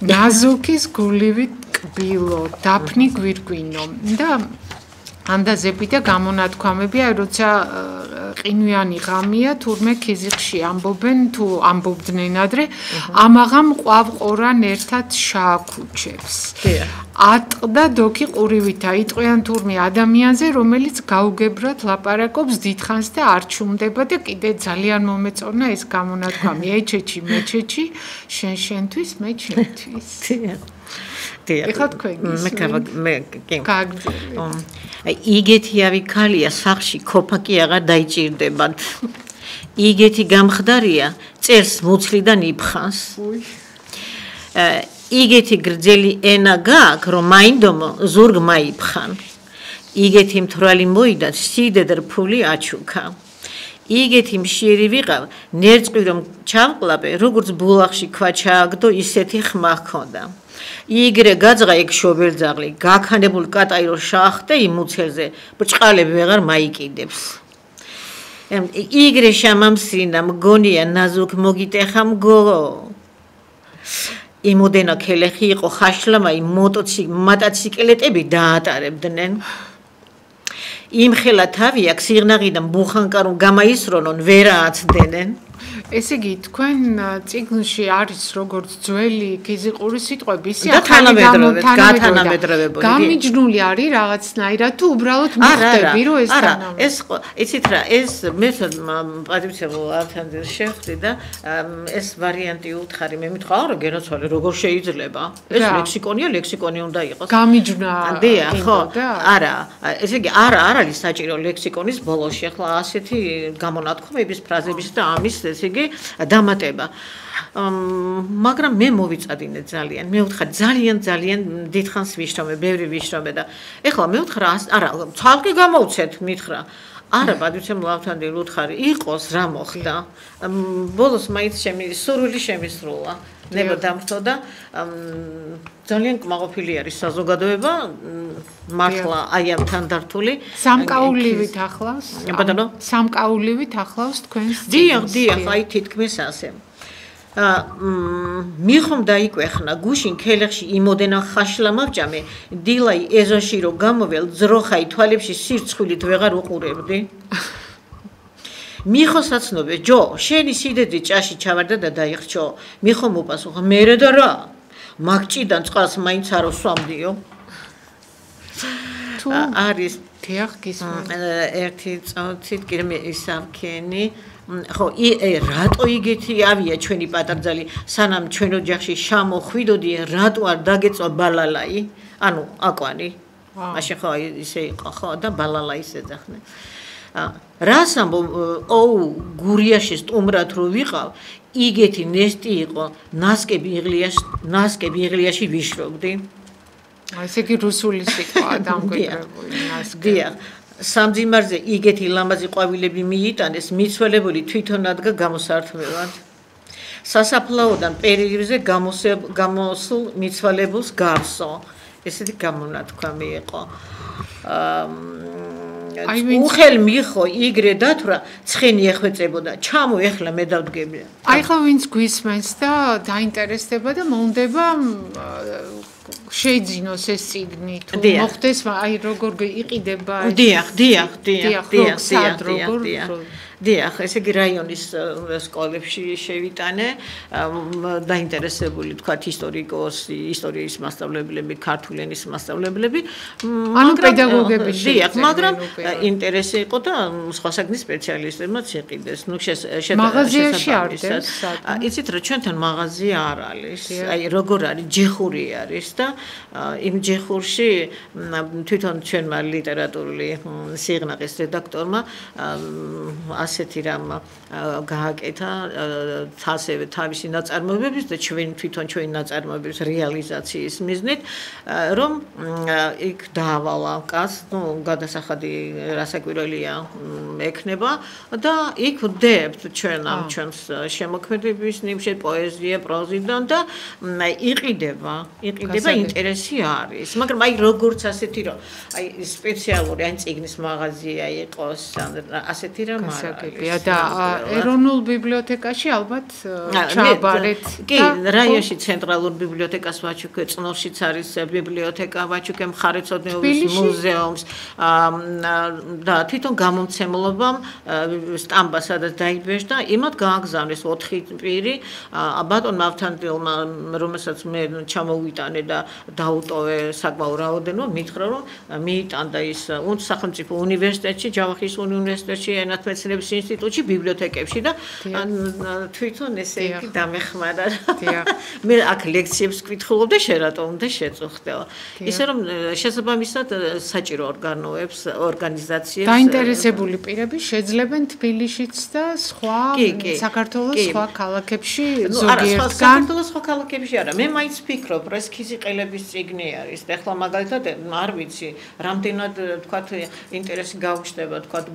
ნაზუქის გულივით კბილო, დაფნი გვირგვინო და ანდაზები და გამონათქვამებია, როცა ყინვიანი ღამია, თურმე ქიზიყში ამბობენ, თუ ამბობდნენ ადრე, ამაღამ ყვავყორან ერთად შააქუჩებს. ატყდა დოქი ყურივითა, იტყვიან თურმე ადამიანზე, რომელიც გაუგებრად ლაპარაკობს დიდხანს და არ ჩუმდება და კიდე ძალიან მომეწონა ეს გამონათქვამი. ეჩეჩი, მეჩეჩი, შენთვის, მე ჩემთვის. ეხლა თქვენ მე იგეთიავი ქალია სახში ქოფაკი აღარ დაიჭირდებათ. იგეთი გამხდარია წერს მუცლიდან იფხანს. იგეთი გრძელი ენა გაქვს რომ მაინდომო ზურგ მაიფხან. იგეთი მთვრალი მოიდა სიდე და რფული აჩუქა. იგეთი მშიერი ვიყავ ნერწყვი რომ ჩავყლაპე როგორც ბულახში ქვა ჩააგდო ისეთი ხმა ჰქონდა. იგრე გაძღა ეგ შობელძაღლი გაქანებულ კატაირო შახტე იმ მუცელზე ბრჭყალები ვეღარ მაიკიდებს. იგრე შამამსრინა მგონია ნაზუქ მოგიტეხა მგო. იმოდენა ქელეხი იყო ხაშლამაი მოტოციკლეტები დაატარებდნენ. იმ ხელა თავი აქვს სიღნაღიდან ბუხანკარულ გამაისრონონ ვერააცდენენ. ესე იგი თქვენ წიგნში არის როგორც ძველი ქიზიყური სიტყვები, ისე თანამედროვე გამიჯნული არის რაღაცნაირად თუ უბრალოდ მოხდები რომ ეს თანამედროვე. ეს იცით რა, ეს მე პატრიცია ავთანძეს შევხვდი და ეს ვარიანტი უთხარი, მე მითხრა რა გენაცვალე როგორ შეიძლება? ეს ლექსიკონია, ლექსიკონი უნდა იყოს. გამიჯნა. დიახ, ხო. არა, ესე იგი არ არის საჭირო ლექსიკონის ბოლოში ახლა ასეთი გამონათქვამების ფრაზების და ამის ესე იგი დამატება. მაგრამ მე მოვიწადინე ძალიან. მე ვუთხარ ძალიან დიდხანს ვიშრომე, ბევრი ვიშრომე და ეხლა მე ვუთხარ არა, ცალკე გამოვცეთ, მითხრა. არა, პატრიცია ლავთანდი ვუთხარი, იყოს რა მოხდა. ბოლოს მაინც ჩემი სურვილი შემისრულა. ნება დამხტო და ძალიან კმაყოფილი არის საზოგადოება მართლა აი ამ თანდართული სამკაულივით ახლავს ბატონო სამკაულივით ახლავს თქვენს დიახ აი თითქმის ასე მიხომ დაიკვეხნა გუშინ ქელეხში იმოდენა ხაშლა მავჭამე დილაი ეზოში რო გამოվել ძროხაი თვალებში სირცხვილით ვეღარ უყურებდი მიხო საცნობე ჯო შენი სიდედი ჭაში ჩავარდა და დაიხჩო მიხო მოპასუხა მერე და რა მაგჭიდან წყალს მაინც არ ვსვამდიო თუ არის თეახ გისმენ ერთი წუთით კიდე მე ისავქენი ხო რატო იგეთი ავია ჩვენი პატარძალი სანამ ჩვენ ოჯახში შამოხვიდოდი რატო არ დაგეწვა ბალალაი ანუ აკვანი მაშინ ხო ისე იყო ხო და ბალალაის ეძახდნენ რას ამბო ოუ გურიაში სტუმრად რო ვიყავ იგეთი ნესტი იყო ნასკები იღლიაში ვიშრობდი ესე იგი რუსული სიტყვაა დამკვიდრებული ნასკები დიახ სამძიმარზე იგეთი ლამაზი ყვავილები მიიტანეს მიცვალებული თვითონ ადგა გამოსართმევად სასაფლაოდან პერიოდზე გამოსულ მიცვალებულს გავსო ესეთი გამონათქვამი იყო უხელ მიხო იგრე დათვრა ცხენი ეხვეწებოდა ჩამო ეხლა მე დავდგები აი ხო ვინც გვისმენს და დაინტერესდება და მომდება შეიძინოს ეს წიგნი თუ მოხდეს აი როგორ იყიდება დიახ ესე იგი რაიონის სკოლებში შევიტანე დაინტერესებული თქვათ ისტორიის მასწავლებლები ქართული ენის მასწავლებლები ანუ პედაგოგები დიახ მაგრამ ინტერესი იყო და სხვა საგნის სპეციალისტებმაც იყიდეს ნუ მაღაზიაში არის იცით რა ჩვენთან მაღაზია არ არის აი როგორ არის ჯიხური არის და იმ ჯეხურში თვითონ ჩვენმა ლიტერატურული სიღნაღის რედაქტორმა ასეთი რამ გააკეთა ასევე თავისი ნაწარმოებების და თვითონ ჩვენი ნაწარმოებების რეალიზაციის მიზნით რომ იქ დაავალა კაც გადასახადი რასაკვირველია ექნება და იქ ვდებთ ჩვენ ამ ჩვენს შემოქმედების ნიმში პოეზია პროზიდან და იყიდება ინტერესი არის მაგრამ აი როგორც ასეთი რომ აი სპეციალური ან წიგნის მაღაზია იყოს ასეთი რამ არის და ეროვნულ ბიბლიოთეკაში ალბათ ჩააბარეთ კი რაიონში ცენტრალურ ბიბლიოთეკას ვაჩუქე წნორშიც არის ბიბლიოთეკა ვაჩუქე მხარეთმცოდნეობის მუზეუმს და თვითონ გამომცემლობამ სტამბა სადაც დაიბეჭდა იმათ გააგზავნეს 4 პირი ბატონ მავთანდილმა რომელსაც მე ჩამოვიტანე და დაუტოვე საკმაოდ რაოდენობა მითხრა რომ მიიტანდა ის სახელმწიფო უნივერსიტეტში ჯავახის უნივერსიტეტში ენათმეცნიერების ინსტიტუტში ბიბლიოთეკებში და თვითონ ესე იგი დამეხმარა მე აქ ლექციებს ვკითხულობ და შენ რატომ უნდა შეწუხდეო ისე რომ შესაბამისად საჭირო ორგანიზაციებს დაინტერესებული პირები შეძლებენ თბილისშიც და სხვა საქართველოს სხვა ქალაქებში ზოგიერთგან საქართველოს სხვა ქალაქებში არა მე მაინც ვფიქრობ რომ ეს ქიზიყელების წიგნი არის და ახლა მაგალითად არ ვიცი რამდენად თქვათ ინტერესი გაუჩნდება თქვათ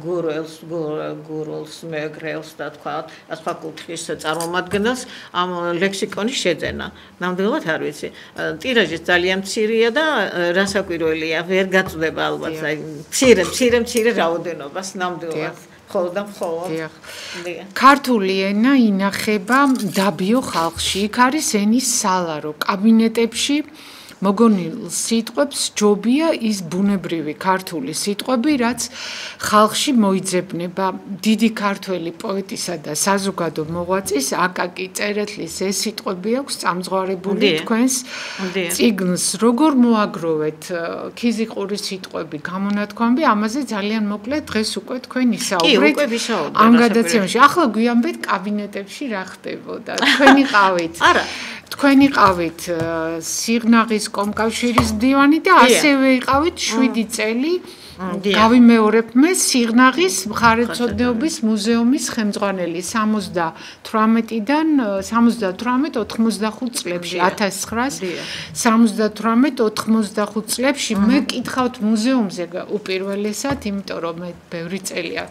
გურულს მეგრელს და თქვათ სხვა კუთხის წარმომადგენელს ამ ლექსიკონის შეძენა ნამდვილად არ ვიცი ტირაჟი ძალიან მცირეა და რასაკვირველია ვერ გაწდება ალბათ აი მცირე რაოდენობას ნამდვილად ქართული ენა ინახება დაბიო ხალხში იქ არის ენის სალარო კაბინეტებში მოგონილ სიტყვებს ჯობია ის ბუნებრივი ქართული სიტყვები, რაც ხალხში მოიძებნება. დიდი ქართველი პოეტისა და საზოგადო მოღვაწის აკაკი წერეთლის ეს სიტყვები აქვს წამძღვარებული თქვენს წიგნს. როგორ მოაგროვეთ ქიზიყურის სიტყვები, გამონათქვამები, ამაზე ძალიან მოკლედ დღეს უკვე თქვენ ისაუბრეთ. ამ გადაცემაში ახლა გვიამბეთ კაბინეტებში რა ხდებოდა. თქვენი ყავით. არა თქვენი ყავით სიღნაღის კომკავშირის მდივანი და ასევე იყავით 7 წელი გავიმეორებ მე სიღნაღის მხარეთმცოდნეობის მუზეუმის ხელმძღვანელი 78-დან 78-85 წლებში 1978-85 წლებში მე კითხავთ მუზეუმზე უპირველესად იმიტომ რომ მე ბევრი წელია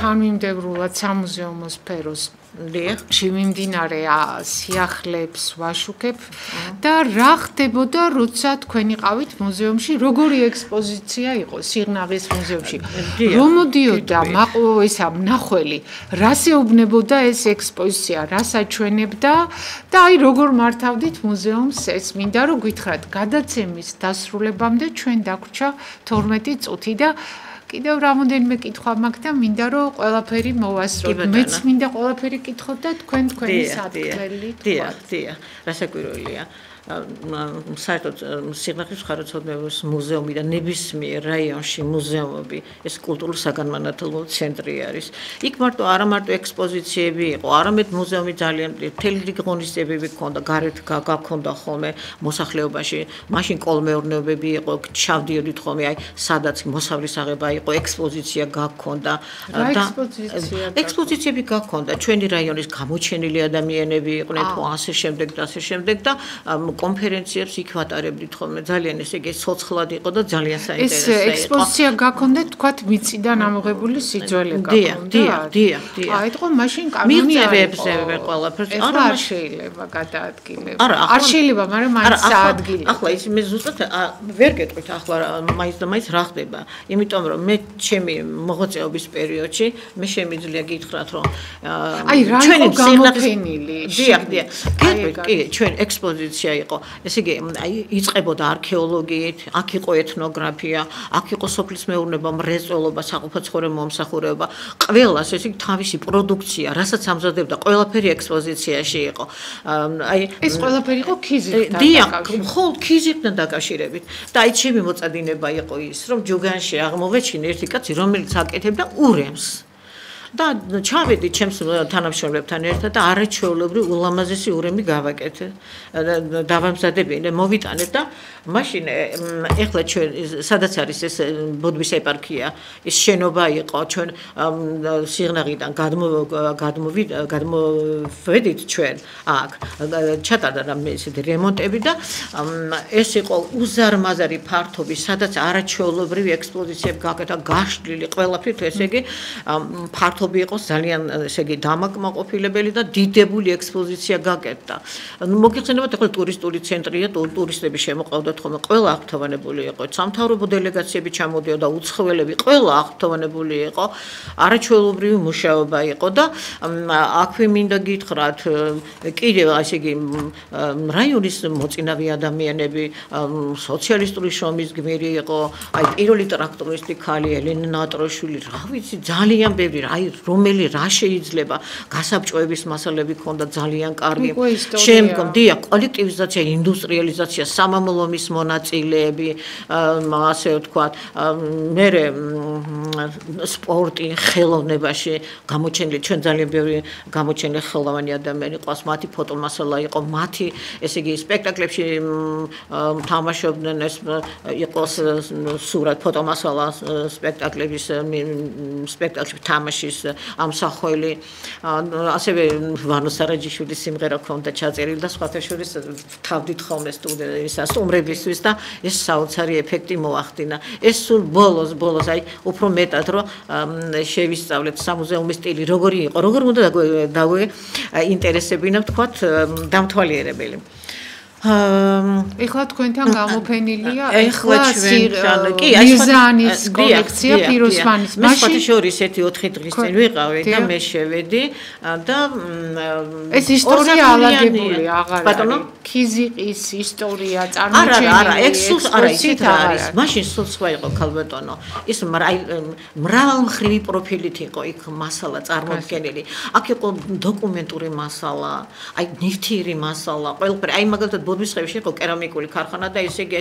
თანმიმდევრულად სამუზეუმო სფეროს მიმდინარე სიახლეებს ვაშუქებ და რა ხდებოდა როცა თქვენ იყავით მუზეუმში როგორი ექსპოზიცია იყო სიღნაღის მუზეუმში რომ მოდიოდა ესა მნახველი რას ეუბნებოდა ეს ექსპოზიცია რას აჩვენებდა და აი როგორ მართავდით მუზეუმს ეს მინდა რომ გითხრათ გადაცემის დასრულებამდე ჩვენ დაგვრჩა 12 წუთი და კიდევ რამოდენიმე კითხვა მაქვს და მინდა რომ ყველაფერი მოვასწროთ. მეც მინდა ყველაფერი კითხოთ და თქვენი სათქმელი. დიახ, რასაკვირველია. საერთოდ სიღნაღის მხარეთმცოდნეობის მუზეუმი და ნებისმიერ რაიონში მუზეუმები ეს კულტურულ საგანმანათლებლო ცენტრი არის. იქ არა მარტო ექსპოზიციები იყო, არამედ მუზეუმი ძალიან მთელი რიგი ღონისძიებები ჰქონდა, გარეთ გაქონდა ხოლმე მოსახლეობაში, მაშინ კოლმეურნეობები იყო, ჩავდიოდით ხოლმე, აი სადაც მოსავლის აღება იყო, ექსპოზიცია გაქონდა და ექსპოზიციები გაქონდა, ჩვენი რაიონის გამოჩენილი ადამიანები იყვნენ, თუ ასე შემდეგ და კონფერენციებს იქ ვატარებდით ხოლმე ძალიან ესე იგი ცოცხლად იყო და ძალიან საინტერესო იყო. ეს ექსპოზიცია გაქონდა თქვათ მიწიდან ამოღებული სიძველე გაქონდა. დიახ. აი თქო მაშინ კანონი არის. ყველაფერს არ შეიძლება გადაადგილება. არ შეიძლება, მაგრამ მაინც საადგილე. ახლა ის მე ზუსტად ვერ გეტყვით ახლა მაინც რა ხდება. იმიტომ რომ მე ჩემი მოღვაწეობის პერიოდში მე შემიძლია გითხრათ რომ აი რა იყო გამოფენილი. დიახ. კი, ჩვენ ექსპოზიცია იყო. ესე იგი, აი იწყებოდა არქეოლოგიით, აქ იყო ეთნოგრაფია, აქ იყო სოფლის მეურნეობა, მრეწველობა, საყოფაცხოვრებო მომსახურება. ყველას ესე იგი თავისი პროდუქცია, რასაც ამზადებდა, ყველაფერი ექსპოზიციაში იყო. აი ეს ყველაფერი იყო ქიზიყთან. დიახ, ხოლ ქიზიყთან დაკავშირებით. და აი ჩემი მოწადინება იყო ის, რომ ჯოგანში აღმოვეჩინე ერთი კაცი, რომელიც აკეთებდა ურემს. და ჩავედი ჩემს თანამშრომლებთან ერთად და არაჩვეულებრივ ულამაზესი ურემი გავაკეთე. დავამზადები, მოვიტანეთ და მაშინ ეხლა ჩვენ სადაც არის ეს ბოდბის ეპარქია, ეს შენობა იყო ჩვენ სიღნაღიდან გადმოვედით ჩვენ აქ. ჩატარდა რამე ესეთი რემონტები და ეს იყო უზარმაზარი ფართობი, სადაც არაჩვეულებრივი ექსპოზიციები გაკეთა, გაშლილი ყველაფრით, ესე იგი ფართობი იყო ძალიან ესე იგი დამაკმაყოფილებელი და დიდებული ექსპოზიცია გაკეთდა. მოგიხსენებათ ახლა ტურისტული ცენტრია, ტურისტები შემოყავდათ ხოლმე, ყველა აღფრთოვანებული იყო, სამთავრობო დელეგაციები ჩამოდიოდა, უცხოელები, ყველა აღფრთოვანებული იყო, არაჩვეულებრივი მუშაობა იყო და აქვე მინდა გითხრათ, კიდევ ასე იგი რაიონის მოწინავე ადამიანები, სოციალისტური შრომის გმირი იყო, აი პირველი ტრაქტორისტი ქალი ელენე ნატროშვილი, რა ვიცი, ძალიან ბევრი, აი რომელი რა შეიძლება, გასაბჭოების მასალები ქონდა ძალიან კარგი. შემდგომ დია კოლექტივიზაცია, ინდუსტრიალიზაცია, სამამულომის მონაწილეები, ასე ვთქვათ, მერე სპორტი, ხელოვნებაში გამოჩენილი, ჩვენ ძალიან ბევრი გამოჩენილი ხელოვანი ადამიანი ყავს, მათი ფოტომასალა იყო, მათი, ესე იგი, სპექტაკლებში თამაშობდნენ, ეს იყოს სურათ ფოტომასალა სპექტაკლების თამაშის ამსახველი, ასევე ვანო სარაჯიშვილის სიმღერა ქონდა ჩაწერილი და სხვათა შორის თავდით ხოლმე სტუმრებისთვის და ეს საოცარი ეფექტი მოახდინა. ეს სულ ბოლოს, აი უფრო მეტად რომ შევისწავლეთ სამუზეუმის სტილი, როგორი იყო, როგორ უნდა დაგვეინტერესებინა, ვთქვათ, დამთვალიერებელი. ეხლა თქვენთან გამოფენილია ეხლა მიზანის კოლექცია პიროსმანის. მაშინ შორის 1-4 დღის წინ ვიყავი და მე შევედი და ეს ისტორია ალაგებული აღარ არის. ქიზიყის ისტორია წარმოჩენილი. არა, ისეთ არის. მაშინ სულ სხვა იყო ქალბატონო. ის მრავალმხრივი პროფილით იყო იქ მასალა წარმოდგენილი. აქ იყო დოკუმენტური მასალა, აი ნივთიერი მასალა, ყველაფერი. აი მაგალითად ბოდბის ხევში იყო კერამიკული ქარხანა და ესე იგი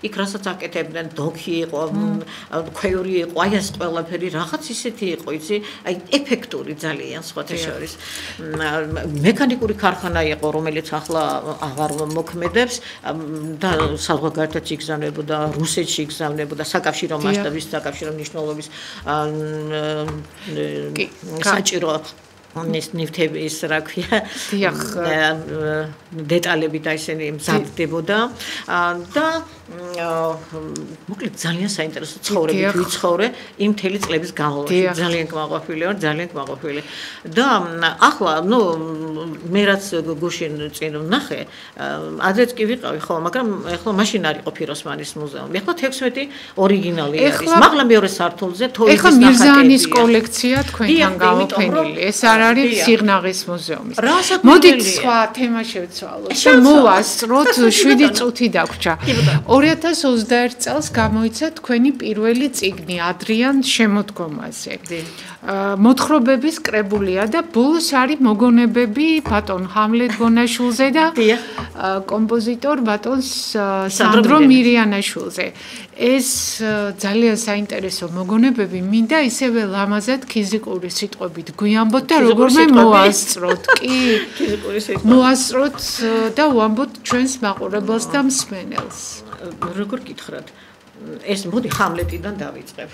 იქ რასაც აკეთებდნენ, დოქი იყო, ქვევრი იყო, აი ეს ყველაფერი რაღაც ისეთი იყო, იცი, აი ეფექტური ძალიან სხვათა შორის. მექანიკური ქარხანა იყო, რომელიც ახლა აღარ მოქმედებს და საზღვარგარეთაც იგზავნებოდა, რუსეთში იგზავნებოდა, საკავშირო მასშტაბის, საკავშირო მნიშვნელობის საჭირო ნივთების, რა ქვია, დეტალები და ისინი მზადდებოდა და მოკლედ ძალიან საინტერესო ცხოვრებით ვიცხოვრე იმ მთელი წლების განმავლობაში. ძალიან კმაყოფილი. და ახლა, მე რაც გუშინ წინ ვნახე, ადრეც კი ვიყავი, ხო, მაგრამ ახლა მაშინ არ იყო ფიროსმანის მუზეუმი. ახლა 16 ორიგინალი არის. მაღლა მეორე სართულზე თოიძის ნახატები. ახლა მირზანის კოლექცია თქვენთან გამოფენილი. ეს არ არის სიღნაღის მუზეუმის. მოდით სხვა თემა შევცვალოთ. მოვასწროთ 7 წუთი დაგვრჩა. 2021 წელს გამოიცა თქვენი პირველი წიგნი ადრიან შემოდგომაზე. მოთხრობების კრებულია და ბოლოს არის მოგონებები ბატონ ჰამლეთ ბონაშვილზე და კომპოზიტორ ბატონ სანდრო მირიანაშვილზე. ეს ძალიან საინტერესო მოგონებები, მინდა ისევე ლამაზად ქიზიკური სიტყვებით გვიამბოთ და როგორმე მოასწროთ. კი, მოასწროთ და ვამბოთ ჩვენს მაყურებელს და მსმენელს. როგორ გითხრათ? ეს მოდი ჰამლეტიდან დავიწყებ.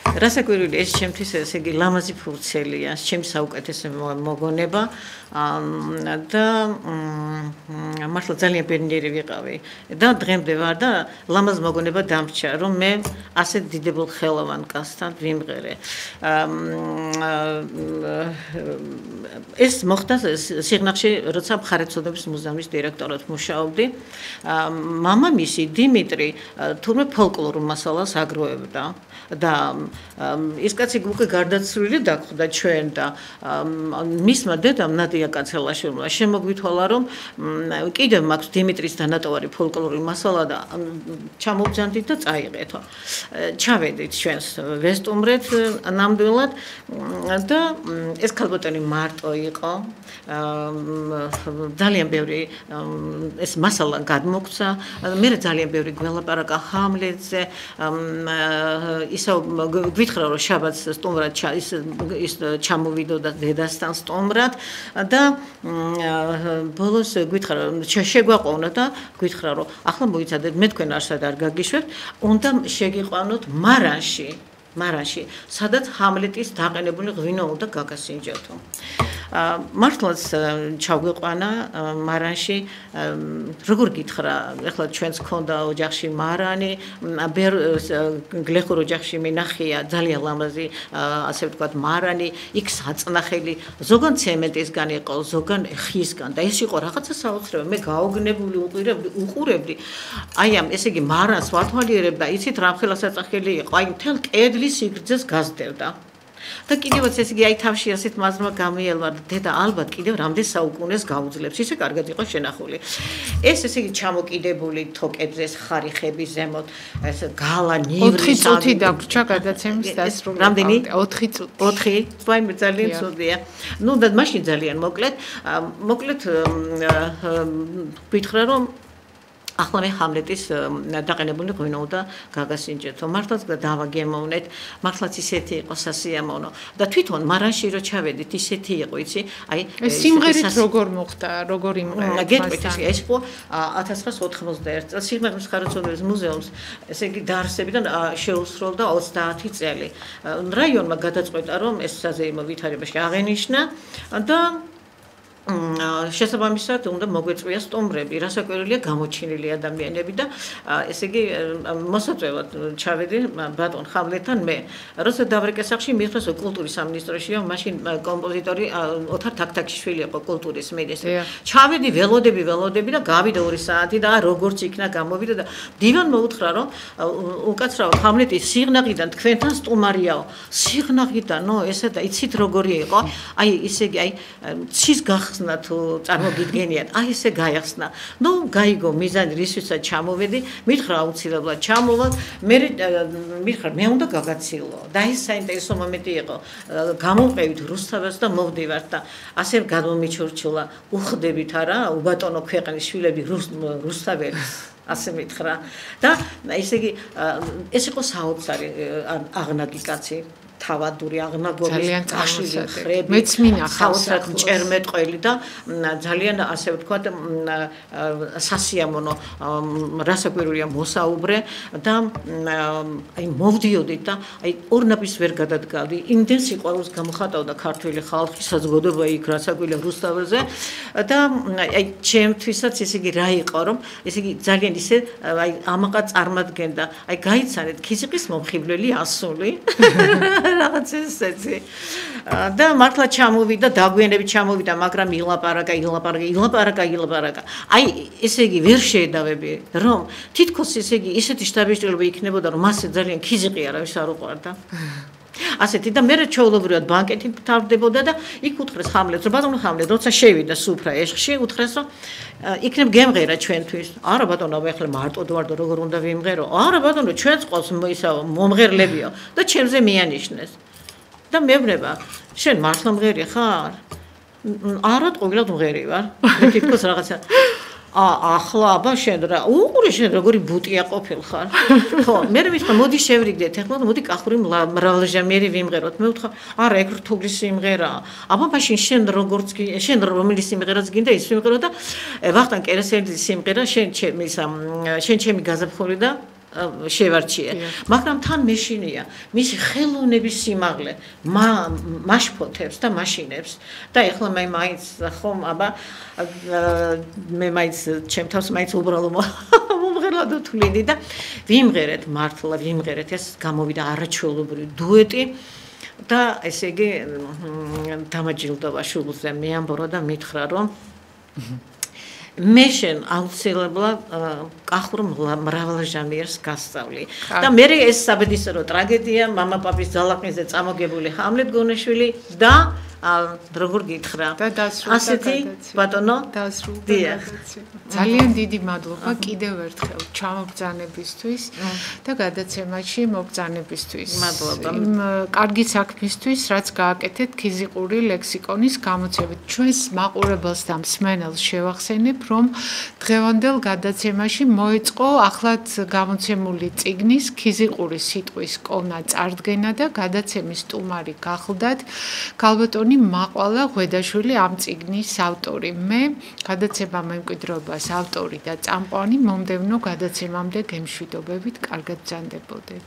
რასაკვირველი ეს ჩემთვის ესე იგი ლამაზი ფურცელია, ჩემი საუკეთესო მოგონება და მართლა ძალიან ბედნიერი ვიყავი და დღემდე ვარ და ლამაზ მოგონება დამრჩა, რომ მე ასეთ დიდებულ ხელოვან კაცთან ვიმღერე. ეს მოხდა სიღნაღში, როცა მხარეთმცოდნეობის მუზეუმის დირექტორად მუშაობდი. მამამისი დიმიტრი თურმე ფოლკლორულ მასალას აგროვებდა და ის კაცი უკვე გარდაცვლილი დახვდა ჩვენ და მისმა დედამ ნადია კაცელაშვილმა შემოგვითვალა რომ კიდევ მაქვს დიმიტრის დანატოვარი ფოლკლორული მასალა და ჩამოვძანდით და წაიღეთო. ჩავედით ჩვენს ვესტუმრეთ ნამდვილად და ეს ქალბატონი მარტო იყო. ძალიან ბევრი ეს მასალა გადმოგცა. მე ძალიან ბევრი გველაპარაკა ჰამლეტზე. ისო გვითხრა რომ შაბათს სტუმრად ის ჩამოვიდოდა დედასთან სტუმრად და ბოლოს გვითხრა რომ შეგვაყოვნა და გვითხრა რომ ახლა მოიცადეთ მე თქვენ არსად არ გაგიშვებთ უნდა შეგიყვანოთ მარანში სადაც ჰამლეტის დაყენებული ღვინო უნდა გაგასინჯოთო მართლაც ჩავგვიყვანა მარანში როგორ გითხრა ეხლა ჩვენს ქონდა ოჯახში მარანი გლეხურ ოჯახში მინახია ძალიან ლამაზი ასე ვთქვათ მარანი იქ საწნახელი ზოგან ცემენტისგან იყო ზოგან ხისგან და ეს იყო რაღაცა საოცრებო მე გაოგნებული უყურებდი აი ამ ესე იგი მარანს ვართვალიერებდა იცით რა ხელა საწახელი იყო აი მთელ კედლის სიგრძეს გასდევდა და კიდევაც ესე იგი აი თავში ასეთ მაზრმა გამოიელვა დედა ალბათ კიდევ რამდენ საუკუნეს გაუძლებს ისე კარგად იყო შენახული ეს ესე იგი ჩამოკიდებული თოკებზე ხარიხები ზემოთ ეს გალა ნივრი 4 წუთი დაგვრჩა გადაცემის დასრულება რამდენი 4 წუთი 4 ვაიმე ძალიან ცუდია ნუ და მაშინ ძალიან მოკლედ ვიტხრა რომ ახლა მე ჰამლეტის დაყენებული ღვინო და გაგასინჯეთო მართლაც დავაგემოვნეთ მართლაც ისეთი იყო სასიამოვნო და თვითონ მარანში რო ჩავედით ისეთი იყო იცი აი ეს სიმღერით როგორ მოხდა როგორ იმღერეთ გეტყვით ეს იყო 1991 წელს სიმღერის ხაროწოდების მუზეუმს ესე იგი დაარსებიდან შეუსრულდა 30 წელი რაიონმა გადაწყვეტა რომ ეს საზეიმო ვითარებაში აღენიშნა და შესაბამისად უნდა მოგვეწვია სტუმრები, რასაკვირველია გამოჩენილი ადამიანები და ესე იგი მოსაწვევად ჩავედი ბატონ ხამლეტთან მე. როცა დავრეკე სახში მიხვდეს კულტურის სამინისტროშია, მაშინ კომპოზიტორი ოთარ თაქთაქიშვილი იყო კულტურის მინისტრი. ჩავედი ველოდები და გავიდა 2 საათი და როგორც იქნა გამოვიდა და დივან მოუთხრა რომ უკაცრავ ხამლეტი სიღნაღიდან თქვენთან სტუმარიაო. სიღნაღიდანო ესა და იცით როგორი იყო? აი ისე იგი აი ცის გახსნა თუ წარმოგიდგენიათ აი ესე გაიხსნა ნუ გაიგო მიზანი რისვისაც ჩამოვედი მითხრა აუცილებლად ჩამოვალ მე მითხრა მე უნდა გაგაცილო და ის საინტერესო მომენტი იყო გამოვყევით რუსთავას და მოვდივართ და ასე გადმომიჩურჩულა უხდებით არა უბატონო ქვეყნის შვილები რუსთაველი ასე მითხრა და ესე იგი ეს იყო საოცარი აღნაგი კაცი თავადური აღნაგობის წაშლილი ხრები მეც მინახავს საოცრად მჭერმეტყველი და ძალიან ასე ვთქვათ სასიამოვნო რასაკვირველია მოსაუბრე და აი მოვდიოდით და აი ორნაბის ვერ გადადგავდი იმდენ სიყვარულს გამოხატავდა ქართული ხალხი საზოგადოება იქ რასაკვირველია რუსთავაზე და აი ჩემთვისაც ესე იგი რა იყო რომ ესე იგი ძალიან ისე აი ამაყა წარმადგენდა აი გაიცანეთ ქიზიყის მომხიბვლელი ასული რაღაც ესეთი და მართლა ჩამოვიდა დაგვიანებით ჩამოვიდა მაგრამ ილაპარაკა აი ესე იგი ვერ შეედავები რომ თითქოს ესე იგი ისეთი შტაბიშტილობა იქნებოდა რომ მასე ძალიან ქიზიყი არავის არ უყვარდა ასეთი და მე ჩაოლობრივად ბანკეტით თავდებოდა და იქ უთხრეს ხამლეთს რომ ბატონო ხამლეთ როცა შევიდა სუფრა ეშხში უთხრეს რომ იქნებ გემღერა ჩვენთვის არა ბატონო ახლა მარტოდ ვარ და როგორ უნდა ვიმღერო არა ბატონო ჩვენც ყავს ისა მომღერლებიო და ჩემზე მიანიშნეს და მეუბნება შენ მართლა მღერი ხარ არა ყოველდღე მღერი ვარ თითქოს რაღაცა ახლა აბა შენ რა უყურე შენ როგორი ბუტია ყოფილ ხარ ხო მე მithმა მოდი შევრიგდეთ ეხლა მოდი კახური მრავალჟამიერი ვიმღეროთ მე ვთქვა არა ეგ რთული სიმღერა აბა მაშინ შენ როგორც კი შენ რომელი სიმღერაც გინდა ის ვიმღერო და ვახტანგ კერესელიძის სიმღერა შენ ჩემი გაზაფხული და შევარჩიე მაგრამ თან მეშინია მისი ხელოვნების სიმაღლე მაშფოთებს და მაშინებს და ეხლა მე მაინც ხომ აბა მე მაინც ჩემთავს მაინც უბრალო მომღერლად ვთვლიდი და ვიმღერეთ მართლა ვიმღერეთ ეს გამოვიდა არაჩვეულებრივი დუეტი და ესე იგი დამაჯილდოვა შუბლზე მეამბორო და მითხრა რომ მე შენ აუცილებლად კახურ მრავალჟამიერს გასწავლი და მე ეს საბედისწერო ტრაგედია მამა პაპის ძალაყინზე წამოგებული ჰამლეტ გონეშვილი და როგორ გითხრა და დასრულდა ასეთი ბატონო დასრულდა გადაცემა ძალიან დიდი მადლობა კიდევ ერთხელ ჩამოგზავნებისთვის და გადაცემაში მოგზავნებისთვის მადლობა იმ კარგი საქმისთვის რაც გააკეთეთ ქიზიყური ლექსიკონის გამოცემით ჩვენს მაყურებელს და მსმენელს შევახსენებ რომ დღევანდელ გადაცემაში მოეწყო ახლად გამოცემული წიგნის ქიზიყური სიტყვის კონა წარდგენა და გადაცემის სტუმარი გახლდათ ქალბატონი მაყვალა ღვედაშვილი ამ წიგნის ავტორი. მე გადაცემა მემკვიდრეობას ავტორი და წამყვანი მომდევნო გადაცემამდე გემშვიდობებით კარგად ბრძანდებოდეთ.